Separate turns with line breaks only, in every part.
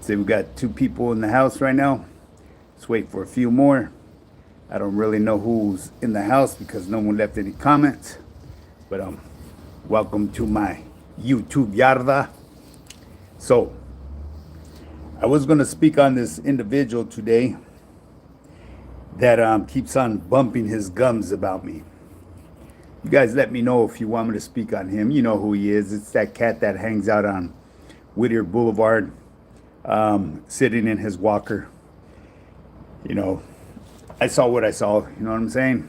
Say we got 2 people in the house right now. Let's wait for a few more. I don't really know who's in the house because no one left any comments. But welcome to my YouTube yarda. So I was gonna speak on this individual today that keeps on bumping his gums about me. You guys let me know if you want me to speak on him. You know who he is. It's that cat that hangs out on Whittier Boulevard, sitting in his walker. You know, I saw what I saw. You know what I'm saying?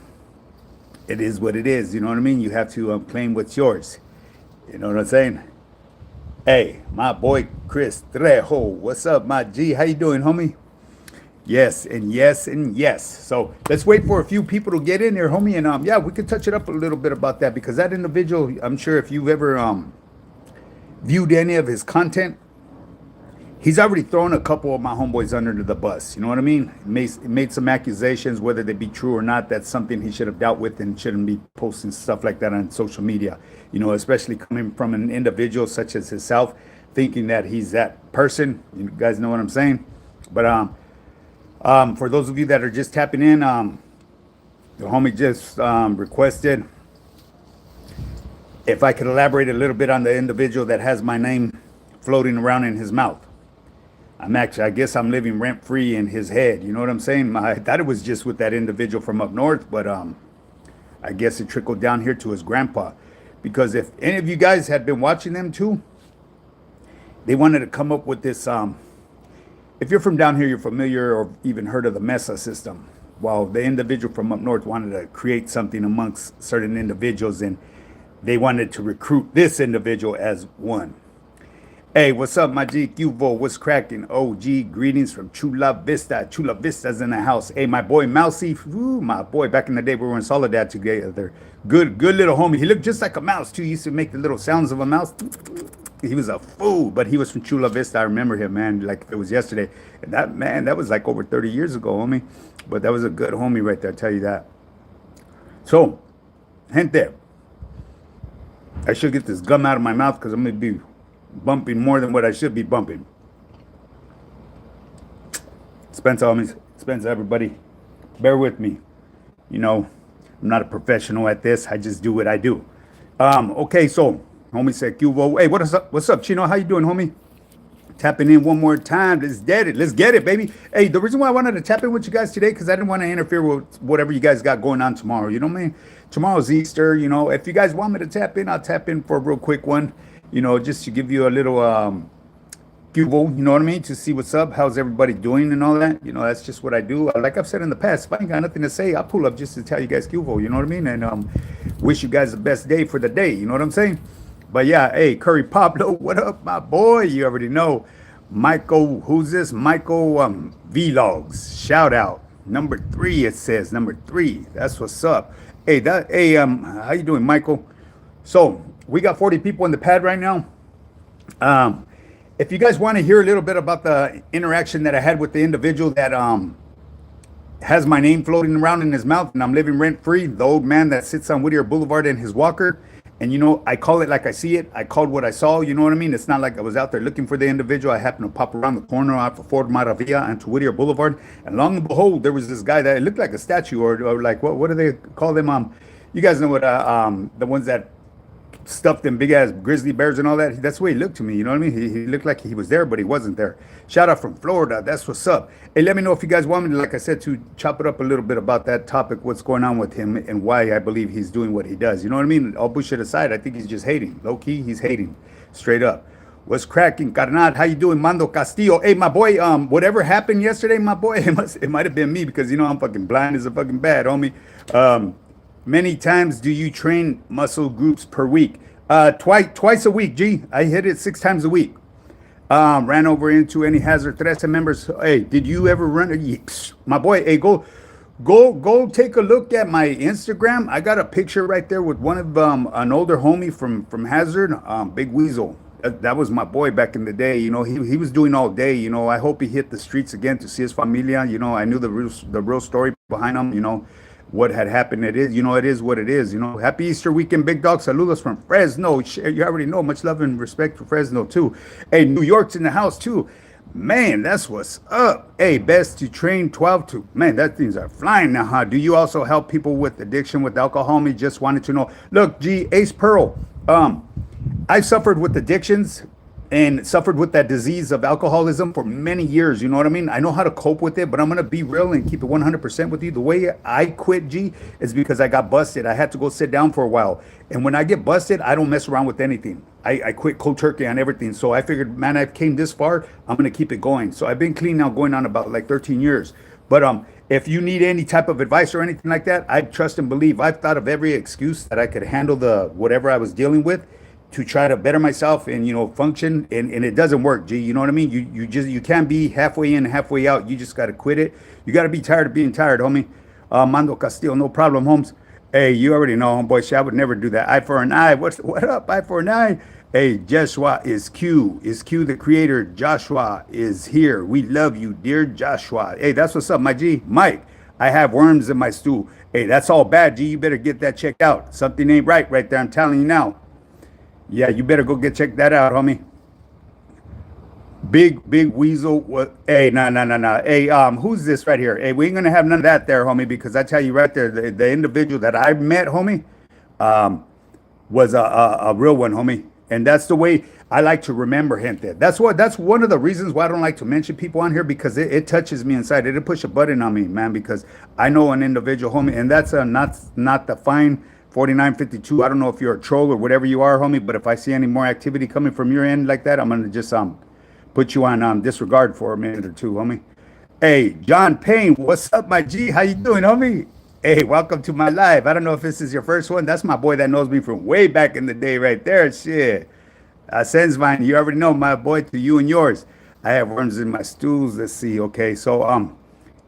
It is what it is. You know what I mean? You have to claim what's yours. You know what I'm saying? Hey, my boy Chris Trejo. What's up, my G? How you doing, homie? Yes, and yes, and yes. So let's wait for a few people to get in there, homie. And yeah, we could touch it up a little bit about that because that individual, I'm sure if you've ever viewed any of his content, he's already thrown a couple of my homeboys under the bus. You know what I mean? Made some accusations, whether they be true or not. That's something he should have dealt with and shouldn't be posting stuff like that on social media. You know, especially coming from an individual such as himself, thinking that he's that person. You guys know what I'm saying? But for those of you that are just tapping in, the homie just requested if I could elaborate a little bit on the individual that has my name floating around in his mouth. I guess I'm living rent free in his head. You know what I'm saying? I thought it was just with that individual from up north, but I guess it trickled down here to his grandpa. Because if any of you guys had been watching them too, they wanted to come up with this. If you're from down here, you're familiar or even heard of the MESA system. Well, the individual from up north wanted to create something amongst certain individuals, and they wanted to recruit this individual as one. Hey, what's up, my G? Cuvo, what's cracking? OG, greetings from Chula Vista. Chula Vista's in the house. Hey, my boy Mousy, ooh, my boy, back in the day we were in Soledad together. Good little homie. He looked just like a mouse, too. He used to make the little sounds of a mouse. He was a fool, but he was from Chula Vista. I remember him, man, like it was yesterday. And that was like over 30 years ago, homie. But that was a good homie right there, I'll tell you that. So, gente, I should get this gum out of my mouth because I'm going to be bumping more than what I should be bumping. Spencer, homies. Spencer, everybody. Bear with me. You know, I'm not a professional at this. I just do what I do. Okay, so homie said, Cuvo. Hey, what's up? What's up, Chino? How you doing, homie? Tapping in one more time. Let's get it. Let's get it, baby. Hey, the reason why I wanted to tap in with you guys today, because I didn't want to interfere with whatever you guys got going on tomorrow. You know what I mean? Tomorrow's Easter. You know, if you guys want me to tap in, I'll tap in for a real quick one. You know, just to give you a little Cuvo, you know what I mean? To see what's up, how's everybody doing and all that. You know, that's just what I do. Like I've said in the past, if I ain't got nothing to say, I'll pull up just to tell you guys Cuvo, you know what I mean? And wish you guys the best day for the day, you know what I'm saying? But yeah, hey, Curry Pablo, what up, my boy? You already know. Michael, who's this? Michael Vlogs, shout out. Number 3, it says, number 3. That's what's up. Hey, how you doing, Michael? So, we got 40 people in the pad right now. If you guys want to hear a little bit about the interaction that I had with the individual that has my name floating around in his mouth and I'm living rent free, the old man that sits on Whittier Boulevard in his walker. And, you know, I call it like I see it. I called what I saw. You know what I mean? It's not like I was out there looking for the individual. I happened to pop around the corner off of Fort Maravilla onto Whittier Boulevard. And long and behold, there was this guy that it looked like a statue or like, what do they call them? You guys know what, the ones that stuffed them big ass grizzly bears and all that. That's the way he looked to me. You know what I mean? He looked like he was there, but he wasn't there. Shout out from Florida. That's what's up. Hey, let me know if you guys want me to, like I said, to chop it up a little bit about that topic, what's going on with him and why I believe he's doing what he does. You know what I mean? All bullshit aside, I think he's just hating. Low key, he's hating. Straight up. What's cracking, carnal? How you doing, Mando Castillo? Hey, my boy, whatever happened yesterday, my boy, it might have been me because, you know, I'm fucking blind as a fucking bat, homie. Many times do you train muscle groups per week? Twice a week, G. I hit it 6 times a week. Ran over into any Hazard 13 members. Hey, did you ever run? My boy, hey, go take a look at my Instagram. I got a picture right there with one of an older homie from Hazard, Big Weasel. That was my boy back in the day. You know, he was doing all day. You know, I hope he hit the streets again to see his familia. You know, I knew the real story behind him. You know, what had happened. It is what it is. You know, happy Easter weekend, big dog. Saludos from Fresno. You already know. Much love and respect for Fresno too. Hey, New York's in the house too. Man, that's what's up. Hey, best to train 12 to. Man, that things are flying now, huh? Do you also help people with addiction with alcohol? Me just wanted to know. Look, G, Ace Pearl. I suffered with addictions and suffered with that disease of alcoholism for many years. You know what I mean? I know how to cope with it, but I'm going to be real and keep it 100% with you. The way I quit, G, is because I got busted. I had to go sit down for a while. And when I get busted, I don't mess around with anything. I quit cold turkey on everything. So I figured, man, I've came this far. I'm going to keep it going. So I've been clean now going on about like 13 years. But if you need any type of advice or anything like that, I trust and believe. I've thought of every excuse that I could handle the whatever I was dealing with to try to better myself and function, and it doesn't work. G, you know what I mean? You can't be halfway in, halfway out. You just got to quit it. You got to be tired of being tired, homie. Mando Castillo, no problem, Holmes. Hey, you already know, homeboy. Shit, I would never do that. Eye for an eye. What up? Eye for an eye. Hey, Joshua is Q. Is Q the creator? Joshua is here. We love you, dear Joshua. Hey, that's what's up, my G. Mike, I have worms in my stool. Hey, that's all bad, G. You better get that checked out. Something ain't right there. I'm telling you now. Yeah, you better go check that out, homie. Big Weasel. What? Hey, no. Hey, who's this right here? Hey, we ain't gonna have none of that there, homie, because I tell you right there, the individual that I met, homie, was a real one, homie, and that's the way I like to remember him. That's one of the reasons why I don't like to mention people on here, because it touches me inside. It'll push a button on me, man, because I know an individual, homie, and that's not the fine 4952. I don't know if you're a troll or whatever you are, homie, but if I see any more activity coming from your end like that, I'm gonna just put you on disregard for a minute or two, homie. Hey, John Payne, what's up, my G? How you doing, homie? Hey, welcome to my live. I don't know if this is your first one. That's my boy that knows me from way back in the day, right there. Shit. Sensvine, you already know, my boy, to you and yours. I have worms in my stools. Let's see. Okay, so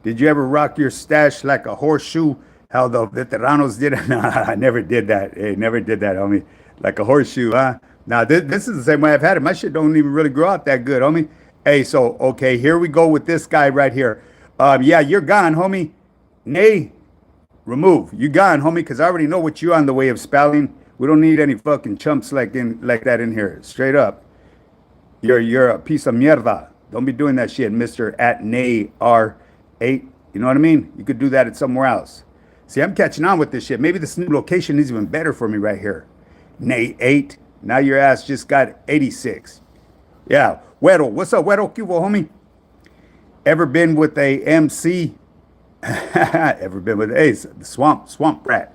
did you ever rock your stash like a horseshoe? How the veteranos did it? Nah, I never did that. Hey, never did that, homie. Like a horseshoe, huh? Now, this is the same way I've had it. My shit don't even really grow out that good, homie. Hey, so, okay, here we go with this guy right here. Yeah, you're gone, homie. Nay, remove. You gone, homie, because I already know what you're on the way of spelling. We don't need any fucking chumps like that in here. Straight up. You're a piece of mierda. Don't be doing that shit, Mr. at Nay R8. You know what I mean? You could do that at somewhere else. See, I'm catching on with this shit. Maybe this new location is even better for me right here. Nay 8. Now your ass just got 86. Yeah. Weddle. What's up, Weddle? Cubo, homie? Ever been with a MC? Ever been with a swamp brat?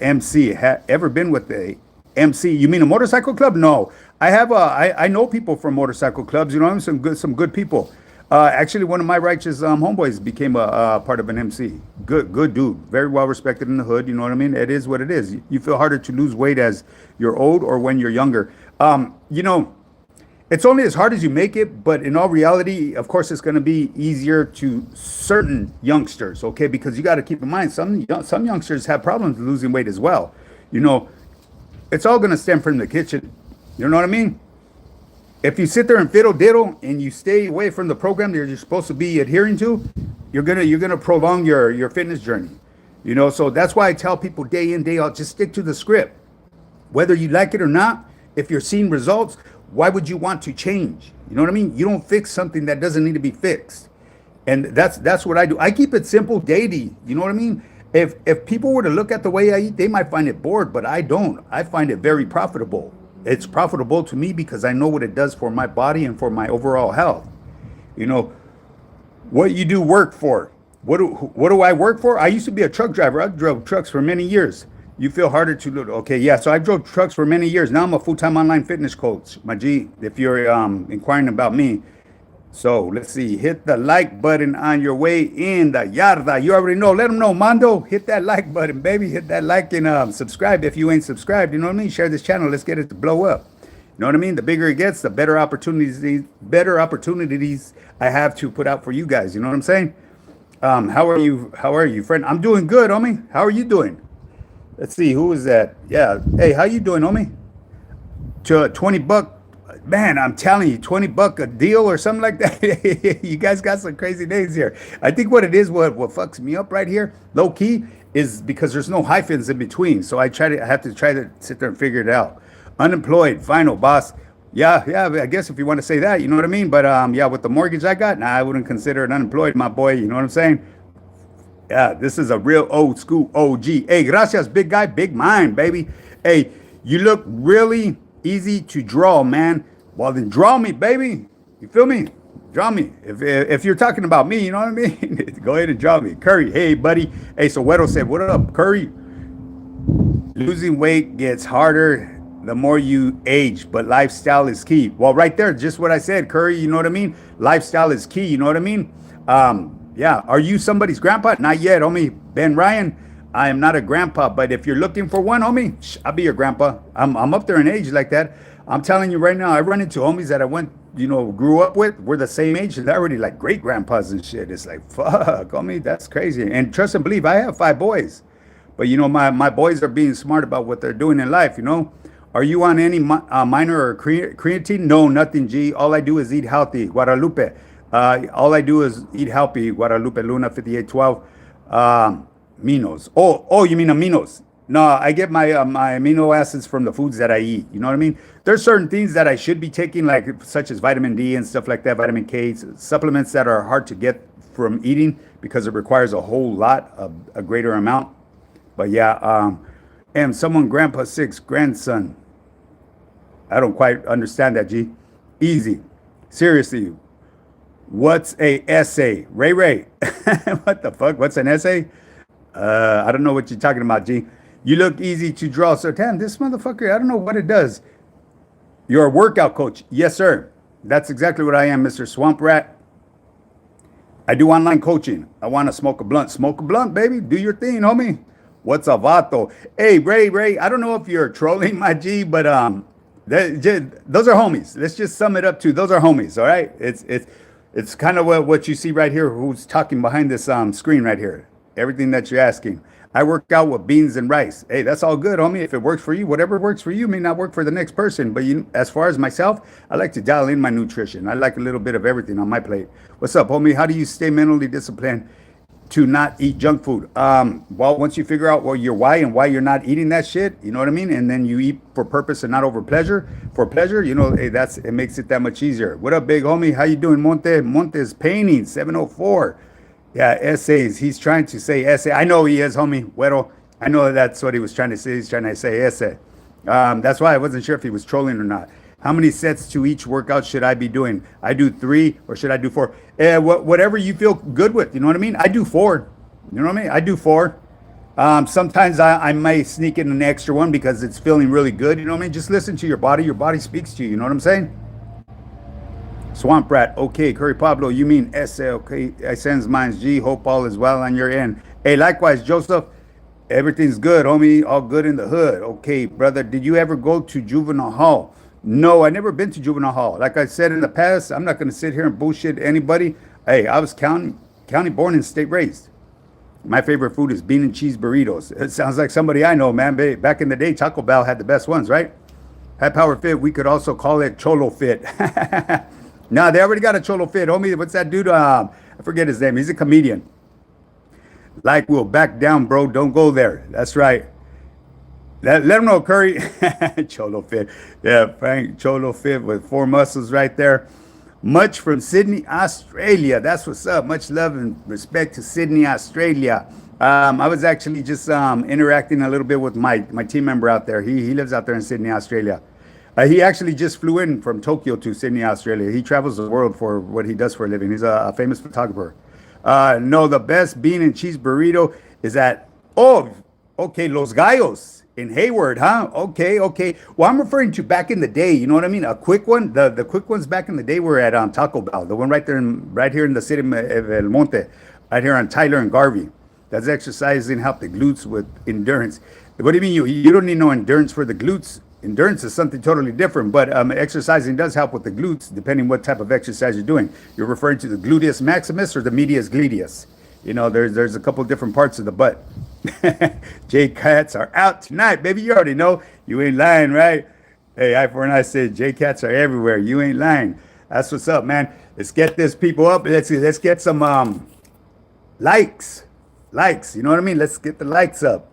MC. Ever been with a MC? You mean a motorcycle club? No. I know people from motorcycle clubs. You know, some good people. Actually, one of my righteous homeboys became a part of an MC. Good dude. Very well respected in the hood. You know what I mean? It is what it is. You feel harder to lose weight as you're old or when you're younger. It's only as hard as you make it, but in all reality, of course, it's going to be easier to certain youngsters, okay? Because you got to keep in mind, some youngsters have problems losing weight as well. It's all going to stem from the kitchen. You know what I mean? If you sit there and fiddle diddle and you stay away from the program that you're supposed to be adhering to, you're gonna prolong your fitness journey. So that's why I tell people day in, day out, just stick to the script. Whether you like it or not, if you're seeing results, why would you want to change? You know what I mean? You don't fix something that doesn't need to be fixed. And that's what I do. I keep it simple daily. You know what I mean? If people were to look at the way I eat, they might find it bored, but I don't. I find it very profitable. It's profitable to me because I know what it does for my body and for my overall health. What you do work for. What do I work for? I used to be a truck driver. I drove trucks for many years. You feel harder to look. Okay, yeah. So I drove trucks for many years. Now I'm a full-time online fitness coach. My G, if you're inquiring about me. So let's see. Hit the like button on your way in the yarda. You already know. Let them know, Mondo. Hit that like button, baby. Hit that like and subscribe if you ain't subscribed. You know what I mean? Share this channel. Let's get it to blow up. You know what I mean? The bigger it gets, the better opportunities I have to put out for you guys. You know what I'm saying? How are you, friend? I'm doing good, homie. How are you doing? Let's see. Who is that? Yeah. Hey, how you doing, homie? To $20. Man, I'm telling you, $20 a deal or something like that. You guys got some crazy names here. I think what it is, what fucks me up right here, low key, is because there's no hyphens in between. So I have to try to sit there and figure it out. Unemployed, final boss. Yeah, I guess if you want to say that, you know what I mean. But yeah, with the mortgage I got, nah, I wouldn't consider it unemployed, my boy. You know what I'm saying? Yeah, this is a real old school OG. Hey, gracias, big guy, big mind, baby. Hey, you look really easy to draw, man. Well, then draw me, baby. You feel me? Draw me. If you're talking about me, you know what I mean? Go ahead and draw me. Curry, hey, buddy. Hey, so Weddle said, what up, Curry? Losing weight gets harder the more you age, but lifestyle is key. Well, right there, just what I said, Curry. You know what I mean? Lifestyle is key. You know what I mean? Yeah. Are you somebody's grandpa? Not yet, homie. Ben Ryan, I am not a grandpa, but if you're looking for one, homie, I'll be your grandpa. I'm up there in age like that. I'm telling you right now, I run into homies that I went, grew up with. We're the same age, and they're already like great grandpas and shit. It's like, fuck, homie, that's crazy. And trust and believe, I have 5 boys. But my boys are being smart about what they're doing in life. Are you on any minor or creatine? No, nothing, G. All I do is eat healthy. Guadalupe. All I do is eat healthy. Guadalupe Luna 5812. Minos. Oh, you mean aminos? No, I get my amino acids from the foods that I eat. You know what I mean? There's certain things that I should be taking, like such as vitamin D and stuff like that, vitamin K, supplements that are hard to get from eating because it requires a whole lot, a greater amount. But yeah, and someone grandpa six grandson. I don't quite understand that, G. Easy. Seriously. What's a essay? Ray. What the fuck? What's an essay? I don't know what you're talking about, G. You look easy to draw. So damn, this motherfucker, I don't know what it does. You're a workout coach. Yes, sir. That's exactly what I am, Mr. Swamp Rat. I do online coaching. I want to smoke a blunt. Smoke a blunt, baby. Do your thing, homie. What's a vato? Hey, Ray. I don't know if you're trolling my G, but those are homies. Let's just sum it up to those are homies. All right. It's kind of what you see right here. Who's talking behind this screen right here? Everything that you're asking. I work out with beans and rice. Hey, that's all good, homie. If it works for you, whatever works for you may not work for the next person. But as far as myself, I like to dial in my nutrition. I like a little bit of everything on my plate. What's up, homie? How do you stay mentally disciplined to not eat junk food? Well, once you figure out your why and why you're not eating that shit, you know what I mean? And then you eat for purpose and not over pleasure. For pleasure, hey, it makes it that much easier. What up, big homie? How you doing, Monte? Monte's painting 704. Yeah, essays. He's trying to say essay. I know he is, homie. Güero. I know that's what he was trying to say. He's trying to say essay. That's why I wasn't sure if he was trolling or not. How many sets to each workout should I be doing? I do 3 or should I do 4? Whatever you feel good with. You know what I mean? I do 4. You know what I mean? I do 4. Sometimes I may sneak in an extra one because it's feeling really good. You know what I mean? Just listen to your body. Your body speaks to you. You know what I'm saying? Swamp Rat, okay. Curry Pablo, you mean essay, okay. I sends mines, G. Hope all is well on your end. Hey, likewise, Joseph. Everything's good, homie. All good in the hood. Okay, brother. Did you ever go to juvenile hall? No, I never been to juvenile hall. Like I said in the past, I'm not going to sit here and bullshit anybody. Hey, I was county born and state raised. My favorite food is bean and cheese burritos. It sounds like somebody I know, man. Back in the day, Taco Bell had the best ones, right? High Power Fit, we could also call it Cholo Fit. No, they already got a Cholo Fit, homie. What's that dude? I forget his name. He's a comedian. Like, we'll back down, bro. Don't go there. That's right. Let him know, Curry. Cholo Fit. Yeah, Frank Cholo Fit with 4 muscles right there. Much from Sydney, Australia. That's what's up. Much love and respect to Sydney, Australia. I was actually just interacting a little bit with my team member out there. He lives out there in Sydney, Australia. He actually just flew in from Tokyo to Sydney, Australia. He travels the world for what he does for a living. He's a famous photographer. No, the best bean and cheese burrito is at, Los Gallos in Hayward, huh? Okay. Well, I'm referring to back in the day. You know what I mean? A quick one. The quick ones back in the day were at Taco Bell. The one right here in the city of El Monte, right here on Tyler and Garvey. That's exercising help the glutes with endurance. What do you mean? You don't need no endurance for the glutes. Endurance is something totally different, but exercising does help with the glutes, depending what type of exercise you're doing. You're referring to the gluteus maximus or the medius gluteus. There's a couple different parts of the butt. J-Cats are out tonight, baby. You already know. You ain't lying, right? Hey, I said J-Cats are everywhere. You ain't lying. That's what's up, man. Let's get this people up. Let's get some likes. You know what I mean? Let's get the likes up.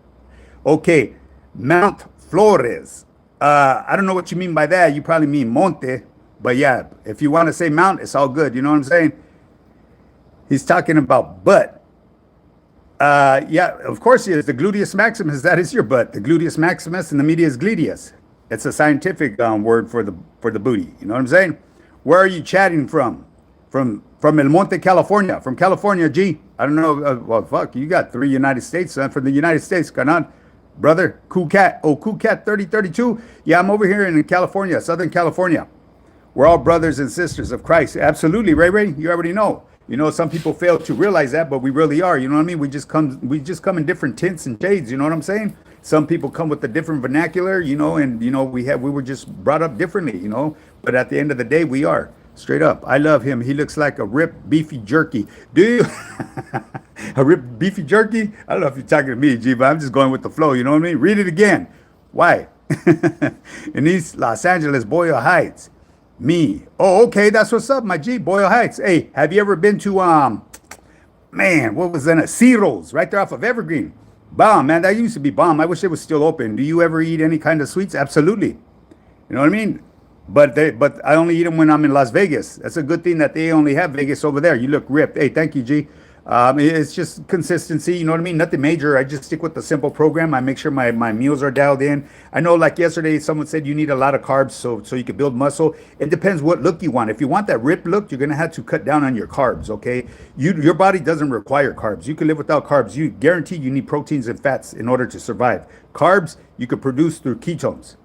Okay, Mount Flores. I don't know what you mean by that. You probably mean monte, but yeah, if you want to say mount, it's all good. You know what I'm saying? He's talking about butt. Yeah, of course he is. The gluteus maximus, that is your butt. The gluteus maximus and the medius gluteus. It's a scientific word for the booty. You know what I'm saying? Where are you chatting from? From El Monte, California. From California, G. I don't know. Well, fuck, you got 3 United States, son. From the United States, Canan. Brother, Cool Cat. Oh, Cool Cat 3032. Yeah, I'm over here in California, Southern California. We're all brothers and sisters of Christ. Absolutely, Ray Ray. You already know. You know, some people fail to realize that, but we really are. You know what I mean? We just come in different tints and shades. You know what I'm saying? Some people come with a different vernacular. You know, and you know we were just brought up differently. You know, but at the end of the day, we are straight up. I love him. He looks like a ripped beefy jerky. Do you? A ripped beefy jerky? I don't know if you're talking to me, G, but I'm just going with the flow. You know what I mean? Read it again. Why? In East Los Angeles, Boyle Heights. Me. Oh, okay. That's what's up, my G. Boyle Heights. Hey, have you ever been to man, what was in it? Ciro's, right there off of Evergreen. Bomb, man. That used to be bomb. I wish it was still open. Do you ever eat any kind of sweets? Absolutely. You know what I mean? But I only eat them when I'm in Las Vegas. That's a good thing that they only have Vegas over there. You look ripped. Hey, thank you, G. It's just consistency. You know what I mean? Nothing major. I just stick with the simple program. I make sure my meals are dialed in. I know, like yesterday, someone said you need a lot of carbs so you can build muscle. It depends what look you want. If you want that ripped look, you're gonna have to cut down on your carbs. Okay, your body doesn't require carbs. You can live without carbs. You guaranteed you need proteins and fats in order to survive. Carbs you could produce through ketones.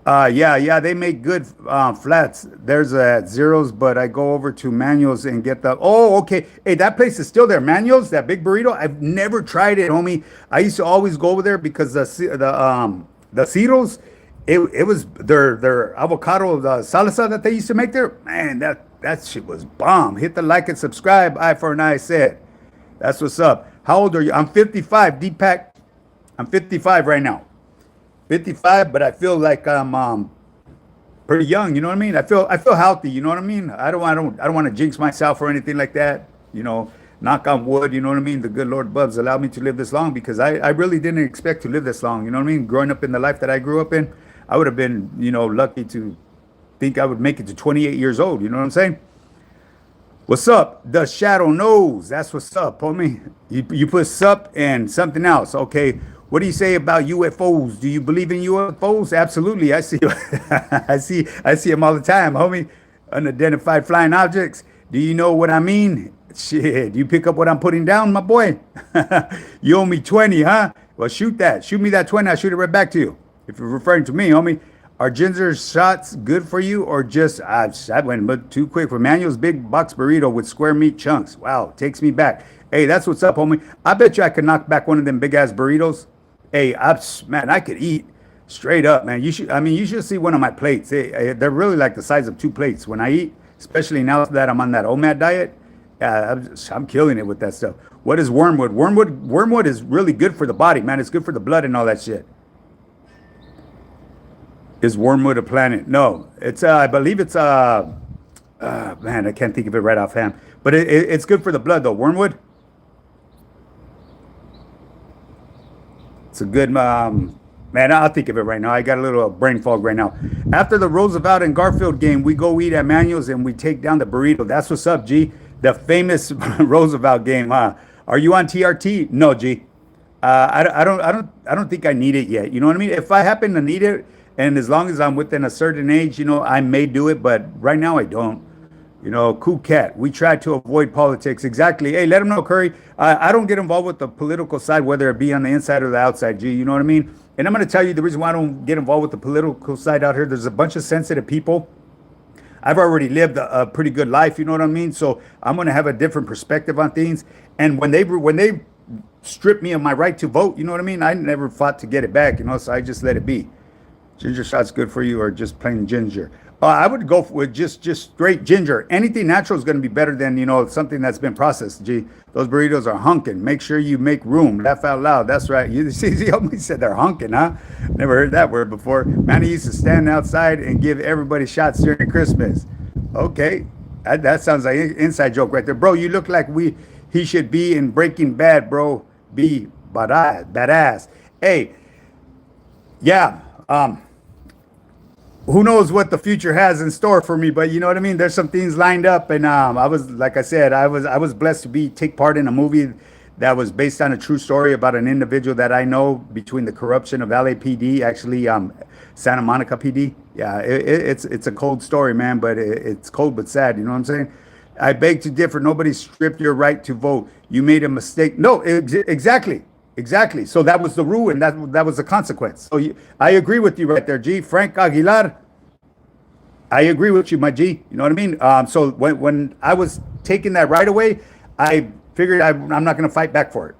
Yeah, they make good flats. There's zeros, but I go over to Manuel's and get the. Oh, okay. Hey, that place is still there. Manuel's, that big burrito. I've never tried it, homie. I used to always go over there because the Ceros, it was their avocado the salsa that they used to make there. Man, that shit was bomb. Hit the like and subscribe. Eye for an eye said. That's what's up. How old are you? I'm 55. Deepak. I'm 55 right now. 55, but I feel like I'm pretty young. You know what I mean? I feel healthy. You know what I mean? I don't want to jinx myself or anything like that. You know, knock on wood. You know what I mean? The good Lord Bubs allowed me to live this long because I really didn't expect to live this long. You know what I mean? Growing up in the life that I grew up in, I would have been lucky to think I would make it to 28 years old. You know what I'm saying? What's up? The Shadow Knows. That's what's up, homie. You put sup and something else. Okay. What do you say about UFOs? Do you believe in UFOs? Absolutely. I see I see them all the time, homie. Unidentified flying objects. Do you know what I mean? Shit. You pick up what I'm putting down, my boy? You owe me 20, huh? Well, shoot that. Shoot me that 20. I'll shoot it right back to you. If you're referring to me, homie. Are ginger shots good for you or just, I went but too quick for Manuel's big box burrito with square meat chunks? Wow, takes me back. Hey, that's what's up, homie. I bet you I could knock back one of them big ass burritos. Hey, man, I could eat straight up, man. You should see one of my plates. They're really like the size of 2 plates when I eat, especially now that I'm on that OMAD diet. Yeah, I'm killing it with that stuff. What is wormwood? Wormwood is really good for the body, man. It's good for the blood and all that shit. Is wormwood a planet? No, it's I believe it's man, I can't think of it right offhand, but it's good for the blood though. Wormwood. It's a good man. I'll think of it right now. I got a little brain fog right now. After the Roosevelt and Garfield game, we go eat at Manuel's and we take down the burrito. That's what's up, G. The famous Roosevelt game, huh? Are you on TRT? No, G. I don't think I need it yet. You know what I mean? If I happen to need it, and as long as I'm within a certain age, I may do it. But right now, I don't. Cool cat. We try to avoid politics. Exactly. Hey, let him know, Curry. I don't get involved with the political side, whether it be on the inside or the outside, G. You know what I mean? And I'm going to tell you the reason why I don't get involved with the political side out here. There's a bunch of sensitive people. I've already lived a pretty good life. You know what I mean? So I'm going to have a different perspective on things. And when they strip me of my right to vote, you know what I mean? I never fought to get it back, so I just let it be. Ginger shots good for you or just plain ginger? I would go with just straight ginger. Anything natural is going to be better than, something that's been processed. Gee, those burritos are hunking. Make sure you make room. Laugh out loud. That's right. You see, he said they're hunking, huh? Never heard that word before. Man, he used to stand outside and give everybody shots during Christmas. Okay. That sounds like an inside joke right there. Bro, you look like he should be in Breaking Bad, bro. Be badass. Hey, yeah. who knows what the future has in store for me, but you know what I mean. There's some things lined up, and I was, like I said, I was blessed to be take part in a movie that was based on a true story about an individual that I know between the corruption of LAPD, actually, Santa Monica PD. Yeah, it's a cold story, man, but it's cold but sad. You know what I'm saying? I beg to differ. Nobody stripped your right to vote. You made a mistake. No, exactly. Exactly. So that was the rule, and that was the consequence. So I agree with you right there, G. Frank Aguilar. I agree with you, my G. You know what I mean? So when I was taking that right away, I figured I'm not going to fight back for it.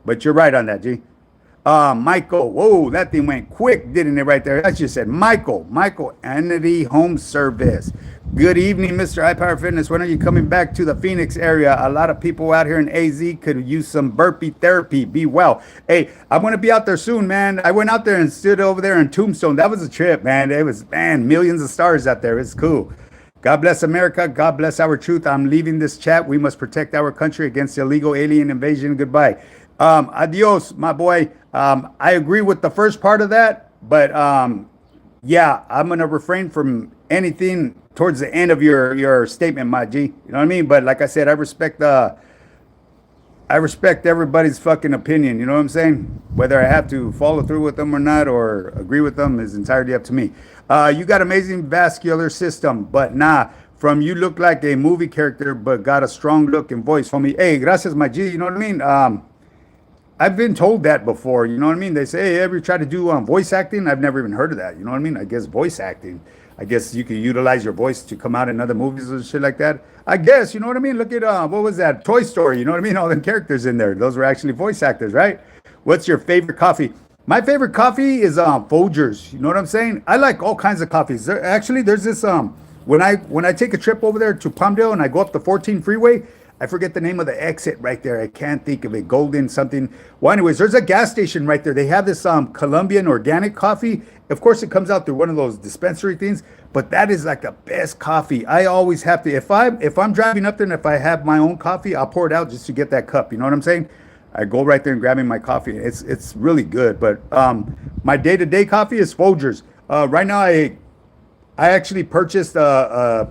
But you're right on that, G. Michael, whoa, that thing went quick, didn't it, right there? That's just said Michael Entity Home Service. Good evening, Mr. High Power Fitness. When are you coming back to the Phoenix area? A lot of people out here in AZ could use some burpee therapy. Be well. Hey, I'm going to be out there soon, man. I went out there and stood over there in Tombstone. That was a trip, man. It was, man, millions of stars out there. It's cool. God bless America. God bless our truth. I'm leaving this chat. We must protect our country against illegal alien invasion. Goodbye. Adios, my boy. I agree with the first part of that, but yeah, I'm gonna refrain from anything towards the end of your statement, my G. You know what I mean? But like I said, I respect everybody's fucking opinion. You know what I'm saying? Whether I have to follow through with them or not, or agree with them, is entirely up to me. You got amazing vascular system, but nah. From you look like a movie character, but got a strong look and voice, homie. Hey, gracias, my G. You know what I mean? I've been told that before. You know what I mean? They say, hey, ever try to do voice acting? I've never even heard of that. You know what I mean? I guess voice acting. I guess you could utilize your voice to come out in other movies or shit like that. I guess, you know what I mean? Look at, what was that? Toy Story. You know what I mean? All them characters in there. Those were actually voice actors, right? What's your favorite coffee? My favorite coffee is Folgers. You know what I'm saying? I like all kinds of coffees. Actually, there's this, when I take a trip over there to Palmdale and I go up the 14 freeway, I forget the name of the exit right there. I can't think of it. Golden something. Well, anyways, there's a gas station right there. They have this Colombian organic coffee. Of course, it comes out through one of those dispensary things, but that is like the best coffee. I always have to, if I'm driving up there and if I have my own coffee, I'll pour it out just to get that cup. You know what I'm saying? I go right there and grab me my coffee. It's really good. But my day-to-day coffee is Folgers. Right now, I actually purchased a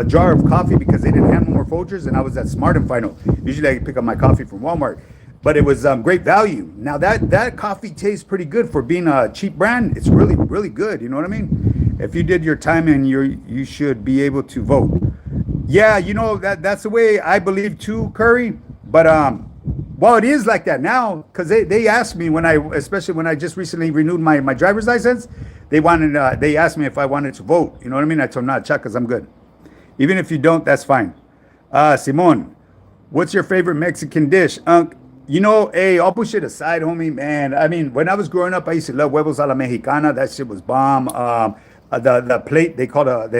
jar of coffee because they didn't have no more Folgers, and I was at Smart and Final. Usually, I pick up my coffee from Walmart, but it was great value. Now that coffee tastes pretty good for being a cheap brand. It's really really good. You know what I mean? If you did your time and you should be able to vote. Yeah, you know that's the way I believe too, Curry. But well, it is like that now because they asked me especially when I just recently renewed my driver's license. They asked me if I wanted to vote. You know what I mean? I told them, nah, check, because I'm good. Even if you don't, that's fine. Simon, what's your favorite Mexican dish? You know, hey, all bullshit aside, homie, man. I mean, when I was growing up, I used to love huevos a la mexicana. That shit was bomb. The plate they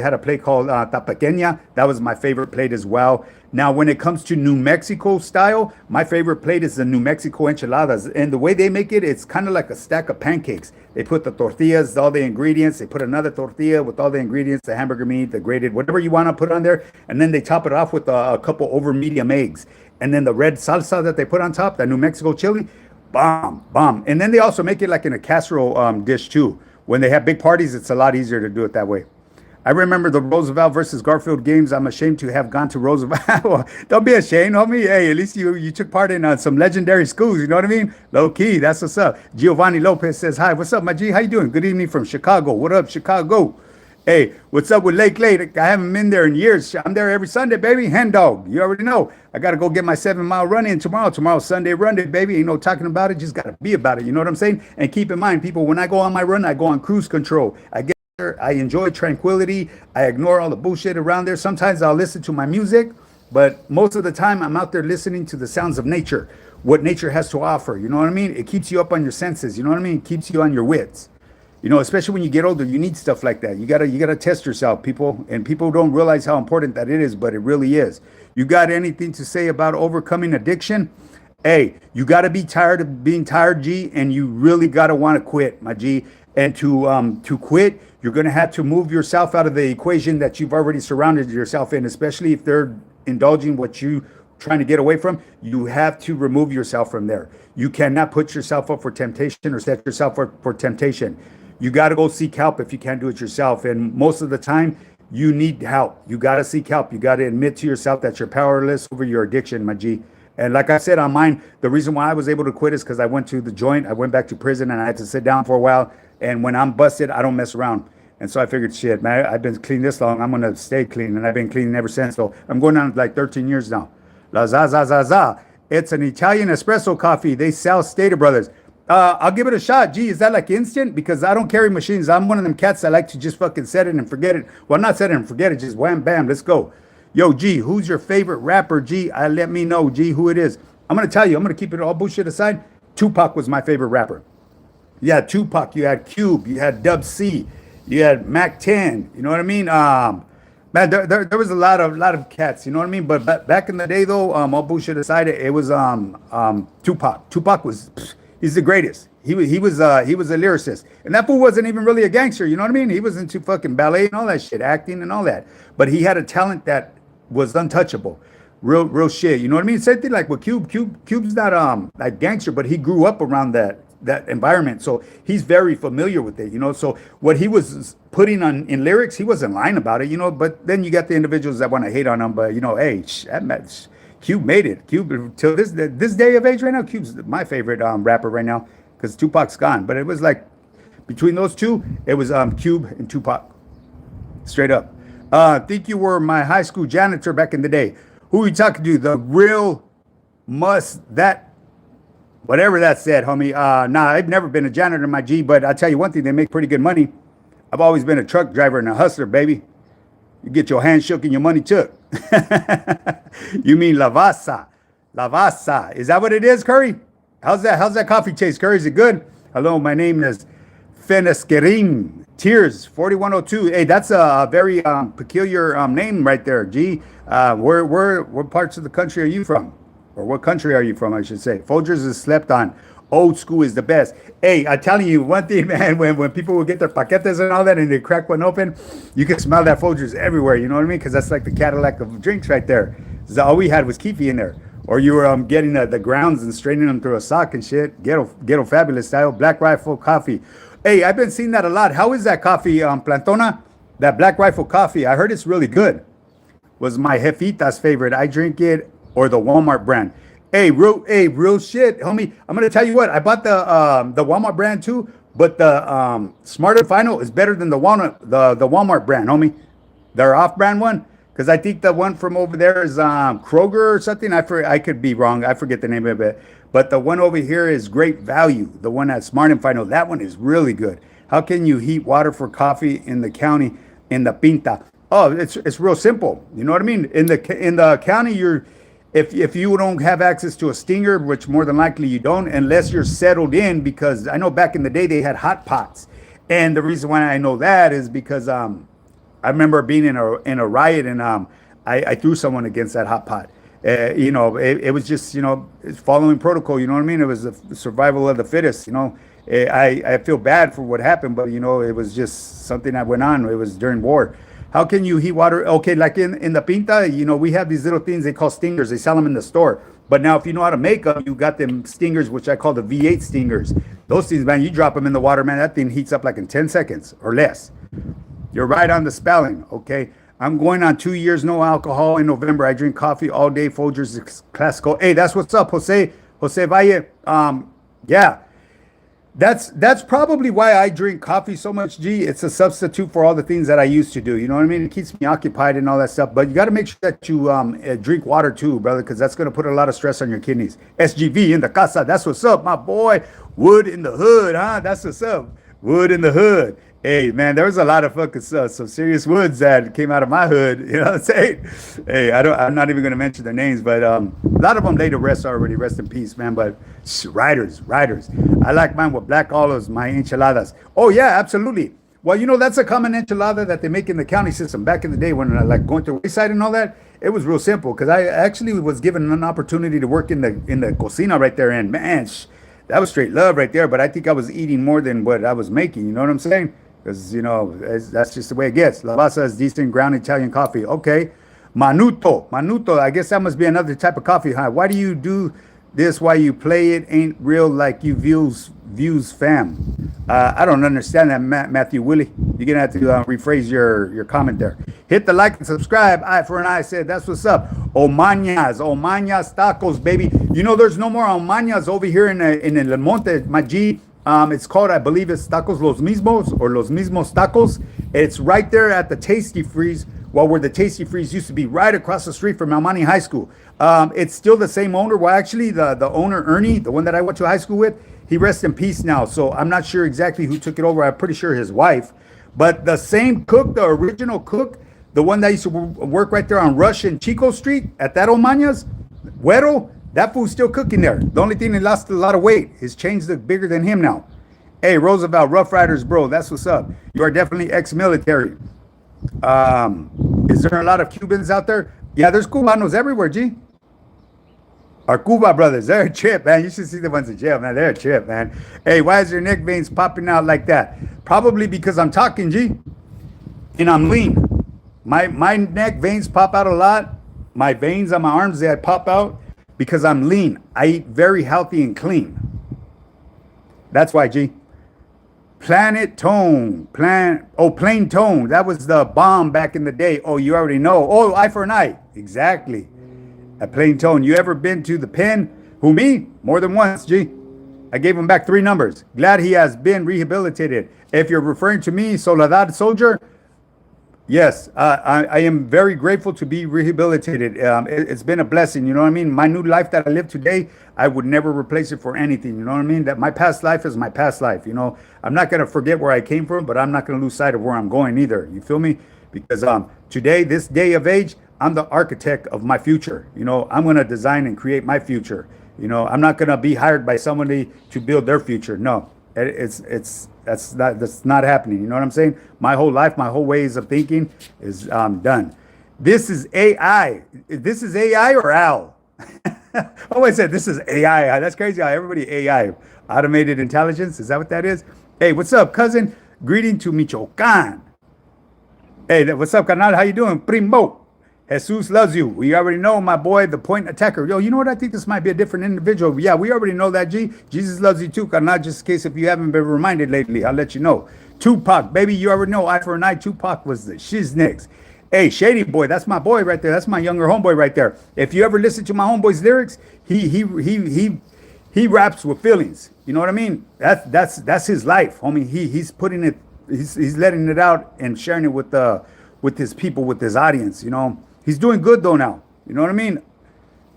had a plate called tapaqueña. That was my favorite plate as well. Now, when it comes to New Mexico style, my favorite plate is the New Mexico enchiladas. And the way they make it, it's kind of like a stack of pancakes. They put the tortillas, all the ingredients. They put another tortilla with all the ingredients, the hamburger meat, the grated, whatever you want to put on there. And then they top it off with a couple over medium eggs. And then the red salsa that they put on top, that New Mexico chili, bomb, bomb. And then they also make it like in a casserole dish too. When they have big parties, it's a lot easier to do it that way. I remember the Roosevelt versus Garfield games. I'm ashamed to have gone to Roosevelt. Don't be ashamed, homie. Hey, at least you took part in some legendary schools. You know what I mean? Low key, that's what's up. Giovanni Lopez says, hi, what's up, my G? How you doing? Good evening from Chicago. What up, Chicago? Hey, what's up with Lake Lake? I haven't been there in years. I'm there every Sunday, baby. Hen dog. You already know. I got to go get my 7-mile run in tomorrow. Tomorrow's Sunday run day, baby. Ain't no talking about it. Just got to be about it. You know what I'm saying? And keep in mind, people, when I go on my run, I go on cruise control. I get there. I enjoy tranquility. I ignore all the bullshit around there. Sometimes I'll listen to my music, but most of the time I'm out there listening to the sounds of nature, what nature has to offer. You know what I mean? It keeps you up on your senses. You know what I mean? It keeps you on your wits. You know, especially when you get older, you need stuff like that. You gotta test yourself, people, and people don't realize how important that it is, but it really is. You got anything to say about overcoming addiction? Hey, you gotta be tired of being tired, G, and you really gotta want to quit, my G. And to quit, you're gonna have to move yourself out of the equation that you've already surrounded yourself in, especially if they're indulging what you trying to get away from. You have to remove yourself from there. You cannot put yourself up for temptation or set yourself up for temptation. you got to go seek help if you can't do it yourself. And most of the time, you need help. You got to seek help. You got to admit to yourself that you're powerless over your addiction, my G. And like I said on mine, the reason why I was able to quit is because I went to the joint. I went back to prison and I had to sit down for a while. And when I'm busted, I don't mess around. And so I figured, shit, man, I've been clean this long. I'm going to stay clean. And I've been clean ever since. So I'm going on like 13 years now. La za za za za. It's an Italian espresso coffee. They sell Stater Brothers. I'll give it a shot. Gee, is that like instant? Because I don't carry machines. I'm one of them cats that like to just fucking set it and forget it. Well, not set it and forget it. Just wham, bam, let's go. Yo, G, who's your favorite rapper? G, let me know, G, who it is. I'm going to tell you. I'm going to keep it all bullshit aside. Tupac was my favorite rapper. Yeah, Tupac. You had Cube. You had Dub C. You had Mac 10. You know what I mean? Man, there was a lot of cats. You know what I mean? But back in the day, though, all bullshit aside, it was Tupac. Tupac was... He's the greatest. He was a lyricist, and that fool wasn't even really a gangster. You know what I mean? He was into fucking ballet and all that shit, acting and all that. But he had a talent that was untouchable, real shit. You know what I mean? Same thing like with Cube. Cube's not like gangster, but he grew up around that environment, so he's very familiar with it. You know, so what he was putting on in lyrics, he wasn't lying about it. You know, but then you got the individuals that want to hate on him. But you know, hey, Cube made it. Cube till this day of age right now. Cube's my favorite rapper right now because Tupac's gone. But it was like between those two, it was Cube and Tupac, straight up. Think you were my high school janitor back in the day. Who are you talking to? The real whatever that said, homie. Nah, I've never been a janitor, my G. But I'll tell you one thing: they make pretty good money. I've always been a truck driver and a hustler, baby. You get your hand shook and your money took. You mean lavasa. Lavasa. Is that what it is, Curry? How's that coffee taste, Curry? Is it good? Hello, my name is Feneskerim. Tears 4102. Hey, that's a very peculiar name right there, G. What parts of the country are you from? Or what country are you from, I should say? Folgers is slept on. Old school is the best. Hey, I'm telling you one thing, man. When people will get their paquetes and all that and they crack one open, you can smell that Folgers everywhere. You know what I mean? Because that's like the Cadillac of drinks right there. So all we had was Keefy in there. Or you were getting the grounds and straightening them through a sock and shit. Ghetto fabulous style. Black Rifle coffee. Hey, I've been seeing that a lot. How is that coffee, Plantona? That Black Rifle coffee. I heard it's really good. Was my Jefita's favorite. I drink it, or the Walmart brand. Hey, real shit, homie. I'm gonna tell you what. I bought the Walmart brand too, but the Smart and Final is better than the Walmart brand, homie. Their off-brand one, because I think the one from over there is Kroger or something. I could be wrong. I forget the name of it. But the one over here is Great Value. The one at Smart and Final, that one is really good. How can you heat water for coffee in the county in the Pinta? Oh, it's real simple. You know what I mean? In the county, if you don't have access to a stinger, which more than likely you don't, unless you're settled in, because I know back in the day they had hot pots, and the reason why I know that is because I remember being in a riot and I threw someone against that hot pot. You know, it was just, you know, it's following protocol. You know what I mean? It was the survival of the fittest. You know, I feel bad for what happened, but you know, it was just something that went on. It was during war. How can you heat water? Okay, like in the Pinta, you know, we have these little things they call stingers. They sell them in the store. But now if you know how to make them, you got them stingers, which I call the V8 stingers. Those things, man, you drop them in the water, man, that thing heats up like in 10 seconds or less. You're right on the spelling, okay? I'm going on 2 years, no alcohol in November. I drink coffee all day. Folgers is classical. Hey, that's what's up, Jose Valle. Yeah. That's probably why I drink coffee so much, G. It's a substitute for all the things that I used to do. You know what I mean? It keeps me occupied and all that stuff. But you got to make sure that you drink water too, brother, because that's going to put a lot of stress on your kidneys. SGV in the casa. That's what's up, my boy. Wood in the hood, huh? That's what's up. Wood in the hood. Hey, man, there was a lot of fucking some serious woods that came out of my hood. You know what I'm saying? Hey, I'm not even going to mention their names, but a lot of them laid to rest already. Rest in peace, man. But riders. I like mine with black olives, my enchiladas. Oh, yeah, absolutely. Well, you know, that's a common enchilada that they make in the county system. Back in the day when I like going to Wayside and all that, it was real simple because I actually was given an opportunity to work in the cocina right there. And, man, that was straight love right there. But I think I was eating more than what I was making. You know what I'm saying? Because, you know, that's just the way it gets. Lavazza is decent ground Italian coffee. Okay. Manuto. I guess that must be another type of coffee, huh? Why do you do this? Why you play it? Ain't real like you views fam. I don't understand that, Matthew Willie. You're gonna have to rephrase your comment there. Hit the like and subscribe. Eye for an eye said, that's what's up. Omañas tacos, baby. You know, there's no more Omañas over here in El Monte, my G. It's called, I believe it's Tacos Los Mismos or Los Mismos Tacos. It's right there at the Tasty Freeze, well, where the Tasty Freeze used to be, right across the street from Almani High School. It's still the same owner. Well, actually, the owner, Ernie, the one that I went to high school with, he rests in peace now. So I'm not sure exactly who took it over. I'm pretty sure his wife. But the same cook, the original cook, the one that used to work right there on Rush and Chico Street at that Omañas, Güero, that fool's still cooking there. The only thing, he lost a lot of weight. His chains look bigger than him now. Hey, Roosevelt, Rough Riders, bro. That's what's up. You are definitely ex-military. Is there a lot of Cubans out there? Yeah, there's Cubanos everywhere, G. Our Cuba brothers, they're a trip, man. You should see the ones in jail, man. They're a trip, man. Hey, why is your neck veins popping out like that? Probably because I'm talking, G. And I'm lean. My neck veins pop out a lot. My veins on my arms, they pop out because I'm lean. I eat very healthy and clean. That's why, G. Plain Tone. That was the bomb back in the day. Oh, you already know. Oh, eye for an eye. Exactly. At Plain Tone. You ever been to the pen? Who, me? More than once, G. I gave him back 3 numbers. Glad he has been rehabilitated. If you're referring to me, Soledad Soldier, yes, I am very grateful to be rehabilitated. It's been a blessing, you know what I mean? My new life that I live today, I would never replace it for anything, you know what I mean? That my past life is my past life, you know? I'm not going to forget where I came from, but I'm not going to lose sight of where I'm going either, you feel me? Because today, this day of age, I'm the architect of my future, you know? I'm going to design and create my future, you know? I'm not going to be hired by somebody to build their future, no. That's not happening. You know what I'm saying? My whole life, my whole ways of thinking is done. This is AI. This is AI or Al? Oh, I said this is AI. That's crazy how everybody AI. Automated intelligence. Is that what that is? Hey, what's up, cousin? Greeting to Michoacan. Hey, what's up, carnal? How you doing? Primo. Jesus loves you. We already know, my boy, the point attacker. Yo, you know what? I think this might be a different individual. Yeah, we already know that, G. Jesus loves you too, carnal. Just in case if you haven't been reminded lately, I'll let you know. Tupac, baby, you already know. Eye for an eye. Tupac was the shiznix. Hey, Shady Boy, that's my boy right there. That's my younger homeboy right there. If you ever listen to my homeboy's lyrics, he raps with feelings. You know what I mean? That's his life, homie. He's putting it. He's letting it out and sharing it with his people, with his audience. You know. He's doing good though now. You know what I mean?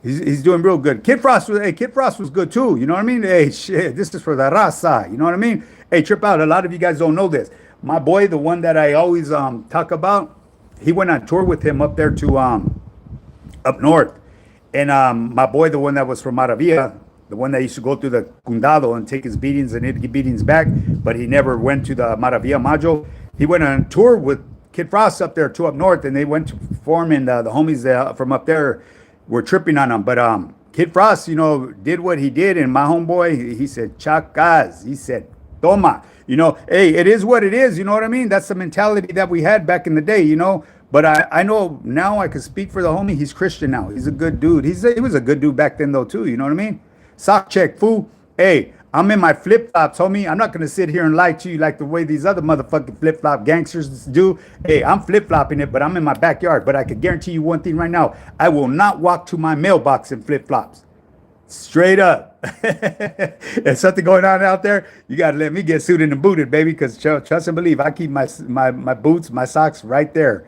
He's doing real good. Kid Frost was good too. You know what I mean? Hey, shit, this is for the raza. You know what I mean? Hey, trip out. A lot of you guys don't know this. My boy, the one that I always talk about, he went on tour with him up there to up north. And my boy, the one that was from Maravilla, the one that used to go through the Condado and take his beatings and he'd get beatings back, but he never went to the Maravilla Majo. He went on tour with Kid Frost up there too up north, and they went to perform, and the homies from up there were tripping on him. But Kid Frost, you know, did what he did, and my homeboy, he said, chacas. He said, toma. You know, hey, it is what it is. You know what I mean? That's the mentality that we had back in the day, you know. But I know now I can speak for the homie. He's Christian now. He's a good dude. He was a good dude back then, though, too. You know what I mean? Sock check, fool. Hey, I'm in my flip-flops, homie. I'm not going to sit here and lie to you like the way these other motherfucking flip-flop gangsters do. Hey, I'm flip-flopping it, but I'm in my backyard. But I can guarantee you one thing right now. I will not walk to my mailbox in flip-flops. Straight up. There's something going on out there. You got to let me get suited and booted, baby, because trust and believe, I keep my boots, my socks right there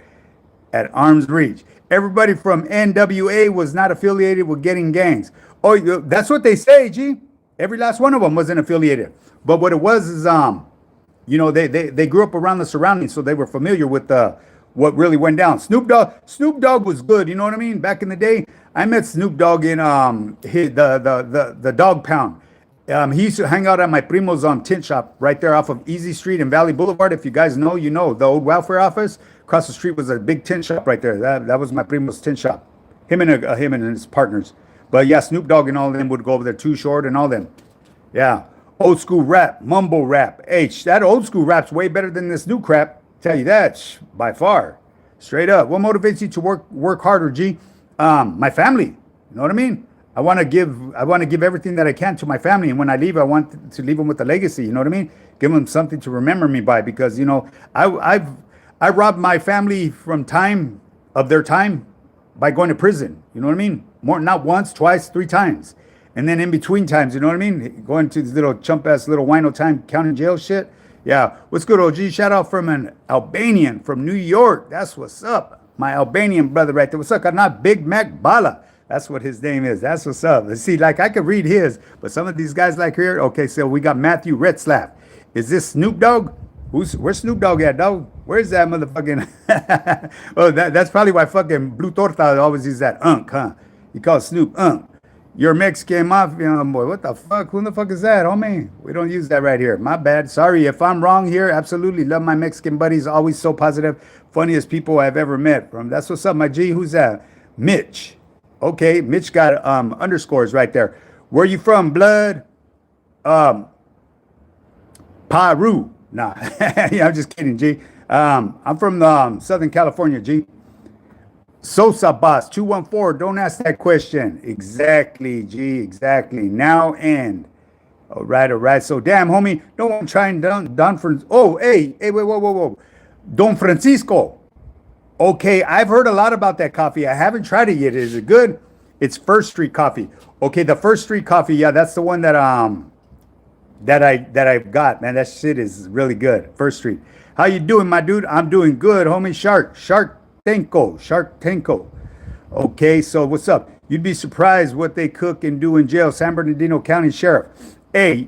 at arm's reach. Everybody from NWA was not affiliated with getting gangs. Oh, that's what they say, G. Every last one of them wasn't affiliated. But what it was is, you know, they grew up around the surroundings, so they were familiar with what really went down. Snoop Dogg was good. You know what I mean? Back in the day, I met Snoop Dogg in the Dog Pound. He used to hang out at my primo's tint shop right there off of Easy Street and Valley Boulevard. If you guys know, you know, the old welfare office. Across the street was a big tint shop right there. That was my primo's tint shop. Him and his partners. But yeah, Snoop Dogg and all of them would go over there. Too Short and all them. Yeah. Old school rap, mumble rap. H, that old school rap's way better than this new crap. Tell you that, by far. Straight up. What motivates you to work harder, G? My family. You know what I mean? I want to give everything that I can to my family. And when I leave, I want to leave them with a legacy. You know what I mean? give them something to remember me by, because you know I robbed my family from time of their time by going to prison. You know what I mean? More, not once, twice, 3 times. And then in between times, you know what I mean? Going to this little chump ass little wino time county jail shit. Yeah. What's good, OG? Shout out from an Albanian from New York. That's what's up. My Albanian brother right there. What's up? Not Big Mac Bala. That's what his name is. That's what's up. Let's see, like I could read his, but some of these guys like here. Okay, so we got Matthew Retzlaff. Is this Snoop Dogg? Where's Snoop Dogg at, dog? Where's that motherfucking? Oh, that's probably why fucking Blue Torta always uses that huh? He calls Snoop You're Mexican mafia boy. What the fuck? Who the fuck is that, homie? We don't use that right here. My bad. Sorry if I'm wrong here. Absolutely love my Mexican buddies. Always so positive. Funniest people I've ever met. From that's what's up, my G. Who's that? Mitch. Okay, Mitch got underscores right there. Where you from, blood? Peru. Nah, yeah, I'm just kidding, G. I'm from Southern California, G. Sosa Boss 214. Don't ask that question. Exactly, G. Exactly. Now and. All right. So damn, homie, no one trying Don Francisco. Oh, hey, whoa. Don Francisco. Okay, I've heard a lot about that coffee. I haven't tried it yet. Is it good? It's First Street Coffee. Okay, the First Street Coffee. Yeah, that's the one that I've got. Man, that shit is really good. First Street. How you doing, my dude? I'm doing good, homie. Shark Tanko. Okay, so what's up? You'd be surprised what they cook and do in jail. San Bernardino County Sheriff. Hey,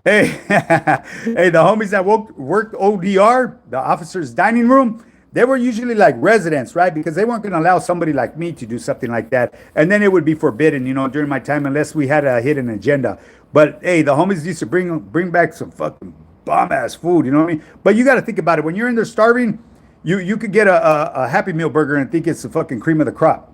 hey, the homies that worked ODR, the officer's dining room. They were usually like residents, right? Because they weren't going to allow somebody like me to do something like that. And then it would be forbidden, you know, during my time, unless we had a hidden agenda. But hey, the homies used to bring back some fucking bomb ass food, you know what I mean? But you got to think about it. When you're in there starving, you could get a Happy Meal burger and think it's the fucking cream of the crop.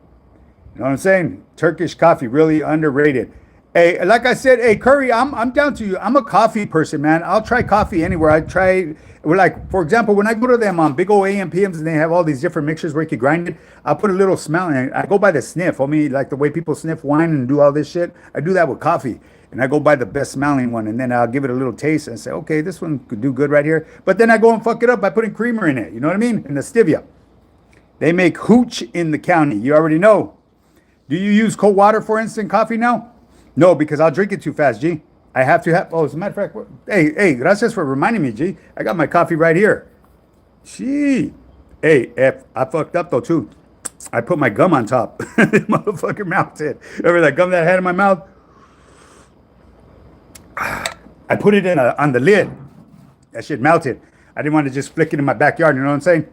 You know what I'm saying? Turkish coffee, really underrated. Hey, like I said, hey, Curry, I'm down to you. I'm a coffee person, man. I'll try coffee anywhere. I try, like, for example, when I go to them big old AMPMs and they have all these different mixtures where you can grind it, I'll put a little smell in it. I go by the sniff. I mean, like the way people sniff wine and do all this shit. I do that with coffee. And I go buy the best smelling one, and then I'll give it a little taste and say, okay, this one could do good right here. But then I go and fuck it up by putting creamer in it. You know what I mean? And the stevia. They make hooch in the county. You already know. Do you use cold water for instant coffee now? No, because I'll drink it too fast, G. I have to have. Oh, as a matter of fact, hey, gracias for reminding me, G. I got my coffee right here. Gee. Hey, I fucked up though too. I put my gum on top. Motherfucker melted. Remember that gum that I had in my mouth? I put it in on the lid. That shit melted. I didn't want to just flick it in my backyard. You know what I'm saying?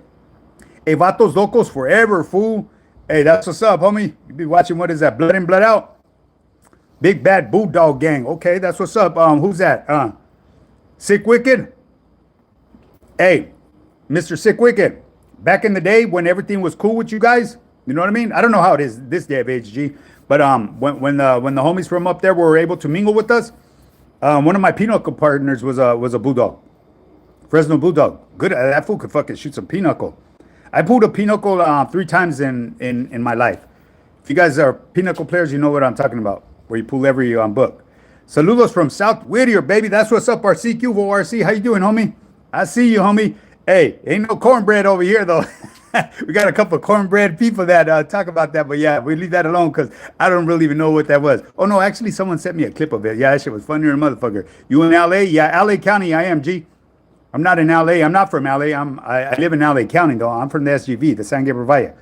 Hey, Vatos Locos forever, fool. Hey, that's what's up, homie. You be watching, what is that? Blood in, Blood Out? Big Bad Bulldog Gang. Okay, that's what's up. Who's that? Sick Wicked? Hey, Mr. Sick Wicked. Back in the day when everything was cool with you guys, you know what I mean? I don't know how it is this day of age, G. But when the homies from up there were able to mingle with us, one of my pinochle partners was a bulldog, Fresno bulldog. Good, that fool could fucking shoot some pinochle. I pulled a pinochle 3 times in my life. If you guys are pinochle players, you know what I'm talking about. Where you pull every book. Saludos from South Whittier, baby. That's what's up, RC. Cuvo RC. How you doing, homie? I see you, homie. Hey, ain't no cornbread over here, though. We got a couple of cornbread people that talk about that, but yeah, we leave that alone because I don't really even know what that was. Oh, no, actually, someone sent me a clip of it. Yeah, that shit was funnier than a motherfucker. You in L.A.? Yeah, L.A. County, I am, G. I'm not in L.A. I'm not from L.A. I live in L.A. County, though. I'm from the SGV, the San Gabriel Valle.